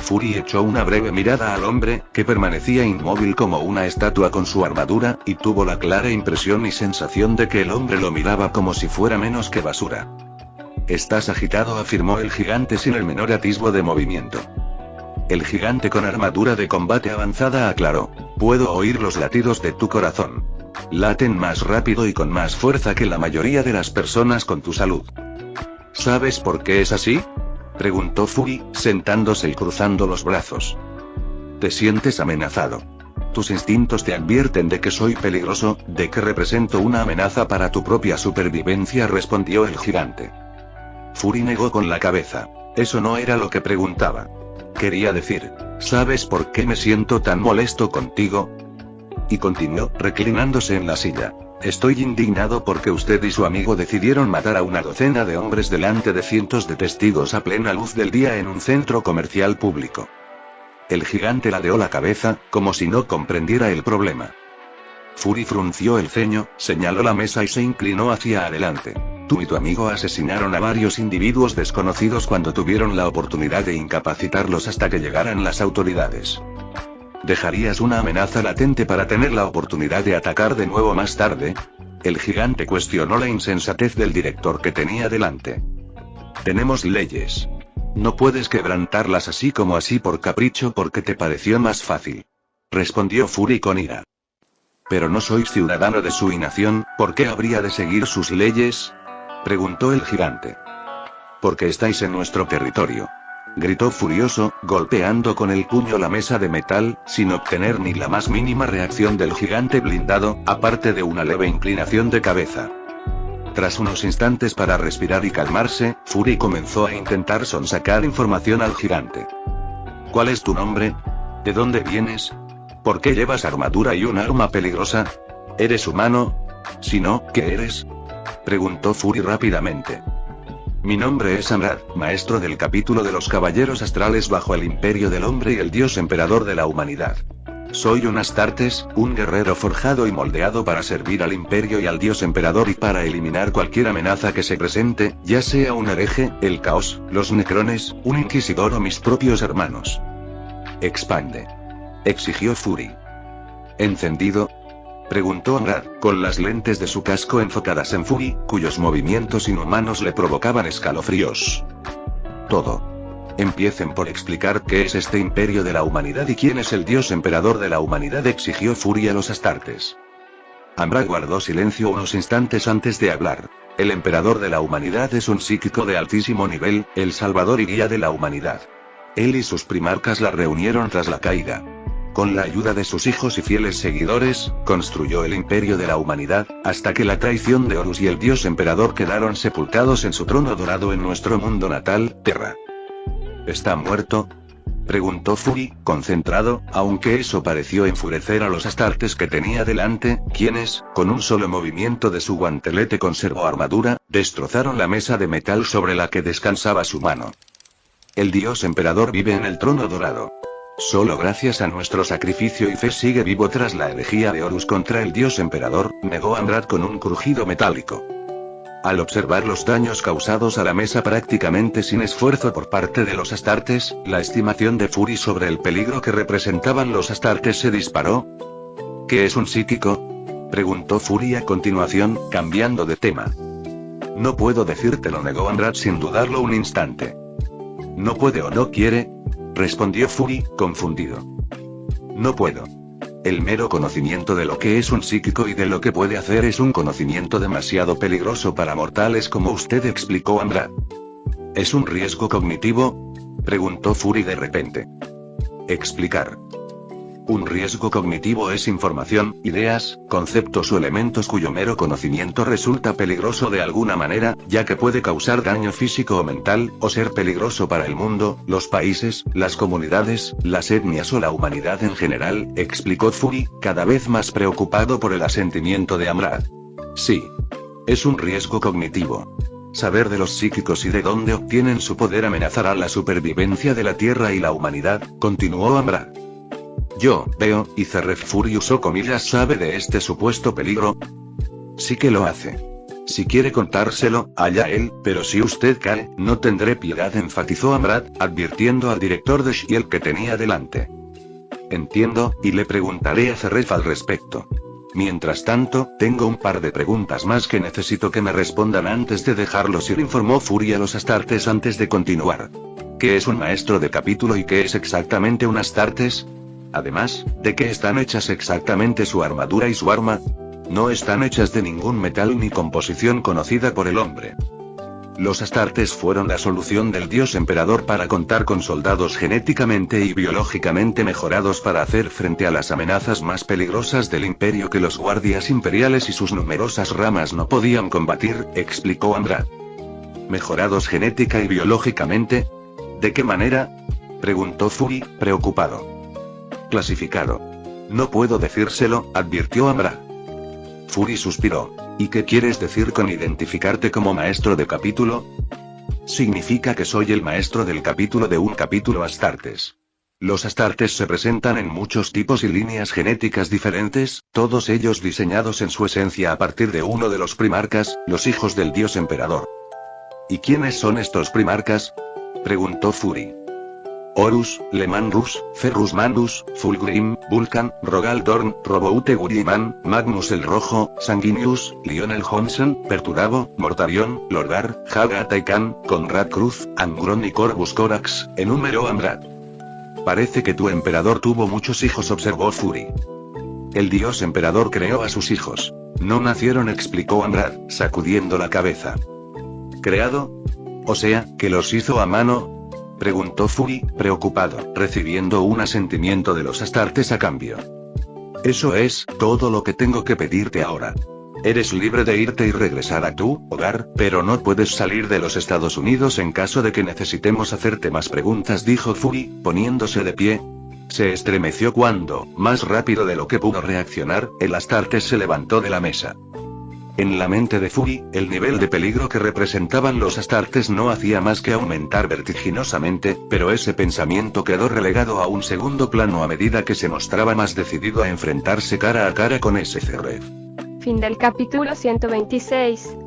Fury echó una breve mirada al hombre, que permanecía inmóvil como una estatua con su armadura, y tuvo la clara impresión y sensación de que el hombre lo miraba como si fuera menos que basura. Estás agitado, afirmó el gigante sin el menor atisbo de movimiento. El gigante con armadura de combate avanzada aclaró. Puedo oír los latidos de tu corazón. Laten más rápido y con más fuerza que la mayoría de las personas con tu salud. ¿Sabes por qué es así?, preguntó Fury, sentándose y cruzando los brazos. Te sientes amenazado. Tus instintos te advierten de que soy peligroso, de que represento una amenaza para tu propia supervivencia, respondió el gigante. Fury negó con la cabeza. Eso no era lo que preguntaba. Quería decir, ¿sabes por qué me siento tan molesto contigo? Y continuó, reclinándose en la silla. Estoy indignado porque usted y su amigo decidieron matar a una docena de hombres delante de cientos de testigos a plena luz del día en un centro comercial público. El gigante ladeó la cabeza, como si no comprendiera el problema. Fury frunció el ceño, señaló la mesa y se inclinó hacia adelante. Tú y tu amigo asesinaron a varios individuos desconocidos cuando tuvieron la oportunidad de incapacitarlos hasta que llegaran las autoridades. ¿Dejarías una amenaza latente para tener la oportunidad de atacar de nuevo más tarde? El gigante cuestionó la insensatez del director que tenía delante. Tenemos leyes. No puedes quebrantarlas así como así por capricho porque te pareció más fácil. Respondió Fury con ira. Pero no soy ciudadano de su nación, ¿por qué habría de seguir sus leyes?, preguntó el gigante. Porque estáis en nuestro territorio. Gritó furioso, golpeando con el puño la mesa de metal, sin obtener ni la más mínima reacción del gigante blindado, aparte de una leve inclinación de cabeza. Tras unos instantes para respirar y calmarse, Fury comenzó a intentar sonsacar información al gigante. ¿Cuál es tu nombre? ¿De dónde vienes? ¿Por qué llevas armadura y un arma peligrosa? ¿Eres humano? Si no, ¿qué eres? Preguntó Fury rápidamente. Mi nombre es Amrad, maestro del capítulo de los caballeros astrales bajo el imperio del hombre y el dios emperador de la humanidad. Soy un Astartes, un guerrero forjado y moldeado para servir al imperio y al dios emperador y para eliminar cualquier amenaza que se presente, ya sea un hereje, el caos, los necrones, un inquisidor o mis propios hermanos. Expande. Exigió Fury. ¿Encendido? Preguntó Amrad, con las lentes de su casco enfocadas en Fury, cuyos movimientos inhumanos le provocaban escalofríos. Todo. Empiecen por explicar qué es este imperio de la humanidad y quién es el dios emperador de la humanidad, exigió Fury a los Astartes. Amrad guardó silencio unos instantes antes de hablar. El emperador de la humanidad es un psíquico de altísimo nivel, el salvador y guía de la humanidad. Él y sus primarcas la reunieron tras la caída. Con la ayuda de sus hijos y fieles seguidores, construyó el imperio de la humanidad, hasta que la traición de Horus y el dios emperador quedaron sepultados en su trono dorado en nuestro mundo natal, Terra. ¿Está muerto? Preguntó Fury, concentrado, aunque eso pareció enfurecer a los Astartes que tenía delante, quienes, con un solo movimiento de su guantelete conservó armadura, destrozaron la mesa de metal sobre la que descansaba su mano. El dios emperador vive en el trono dorado. Solo gracias a nuestro sacrificio y fe sigue vivo tras la herejía de Horus contra el dios emperador, negó Amrad con un crujido metálico. Al observar los daños causados a la mesa prácticamente sin esfuerzo por parte de los Astartes, la estimación de Fury sobre el peligro que representaban los Astartes se disparó. ¿Qué es un psíquico? Preguntó Fury a continuación, cambiando de tema. No puedo decírtelo, negó Amrad sin dudarlo un instante. ¿No puede o no quiere? Respondió Fury, confundido. No puedo. El mero conocimiento de lo que es un psíquico y de lo que puede hacer es un conocimiento demasiado peligroso para mortales como usted, explicó Amrad. ¿Es un riesgo cognitivo? Preguntó Fury de repente. Explicar. Un riesgo cognitivo es información, ideas, conceptos o elementos cuyo mero conocimiento resulta peligroso de alguna manera, ya que puede causar daño físico o mental, o ser peligroso para el mundo, los países, las comunidades, las etnias o la humanidad en general, explicó Fury, cada vez más preocupado por el asentimiento de Amrad. Sí. Es un riesgo cognitivo. Saber de los psíquicos y de dónde obtienen su poder amenazará la supervivencia de la Tierra y la humanidad, continuó Amrad. Yo veo, y Cerref Fury usó comillas, ¿sabe de este supuesto peligro? Sí que lo hace. Si quiere contárselo, allá él, pero si usted cae, no tendré piedad, enfatizó Amrad, advirtiendo al director de Shield que tenía delante. Entiendo, y le preguntaré a Cerref al respecto. Mientras tanto, tengo un par de preguntas más que necesito que me respondan antes de dejarlos ir, informó Fury a los Astartes antes de continuar. ¿Qué es un maestro de capítulo y qué es exactamente un Astartes? Además, ¿de qué están hechas exactamente su armadura y su arma? No están hechas de ningún metal ni composición conocida por el hombre. Los Astartes fueron la solución del dios emperador para contar con soldados genéticamente y biológicamente mejorados para hacer frente a las amenazas más peligrosas del imperio que los guardias imperiales y sus numerosas ramas no podían combatir, explicó Amrad. ¿Mejorados genética y biológicamente? ¿De qué manera? Preguntó Fury, preocupado. Clasificado. No puedo decírselo, advirtió Amrad. Fury suspiró. ¿Y qué quieres decir con identificarte como maestro de capítulo? Significa que soy el maestro del capítulo de un capítulo Astartes. Los Astartes se presentan en muchos tipos y líneas genéticas diferentes, todos ellos diseñados en su esencia a partir de uno de los primarcas, los hijos del dios emperador. ¿Y quiénes son estos primarcas? Preguntó Fury. Horus, Lemanrus, Ferrus Mandus, Fulgrim, Vulcan, Rogaldorn, Roboute Guriman, Magnus el Rojo, Sanguinius, Lionel Johnson, Perturabo, Mortarion, Lorgar, Haga Taikan, Conrad Cruz, Angron y Corvus Corax, enumeró Amrad. Parece que tu emperador tuvo muchos hijos, observó Fury. El dios emperador creó a sus hijos. No nacieron, explicó Amrad, sacudiendo la cabeza. ¿Creado? O sea, que los hizo a mano. Preguntó Fury, preocupado, recibiendo un asentimiento de los Astartes a cambio. Eso es todo lo que tengo que pedirte ahora. Eres libre de irte y regresar a tu hogar, pero no puedes salir de los Estados Unidos en caso de que necesitemos hacerte más preguntas, dijo Fury, poniéndose de pie. Se estremeció cuando, más rápido de lo que pudo reaccionar, el Astartes se levantó de la mesa. En la mente de Fury, el nivel de peligro que representaban los Astartes no hacía más que aumentar vertiginosamente, pero ese pensamiento quedó relegado a un segundo plano a medida que se mostraba más decidido a enfrentarse cara a cara con ese Zeref. Fin del capítulo 126.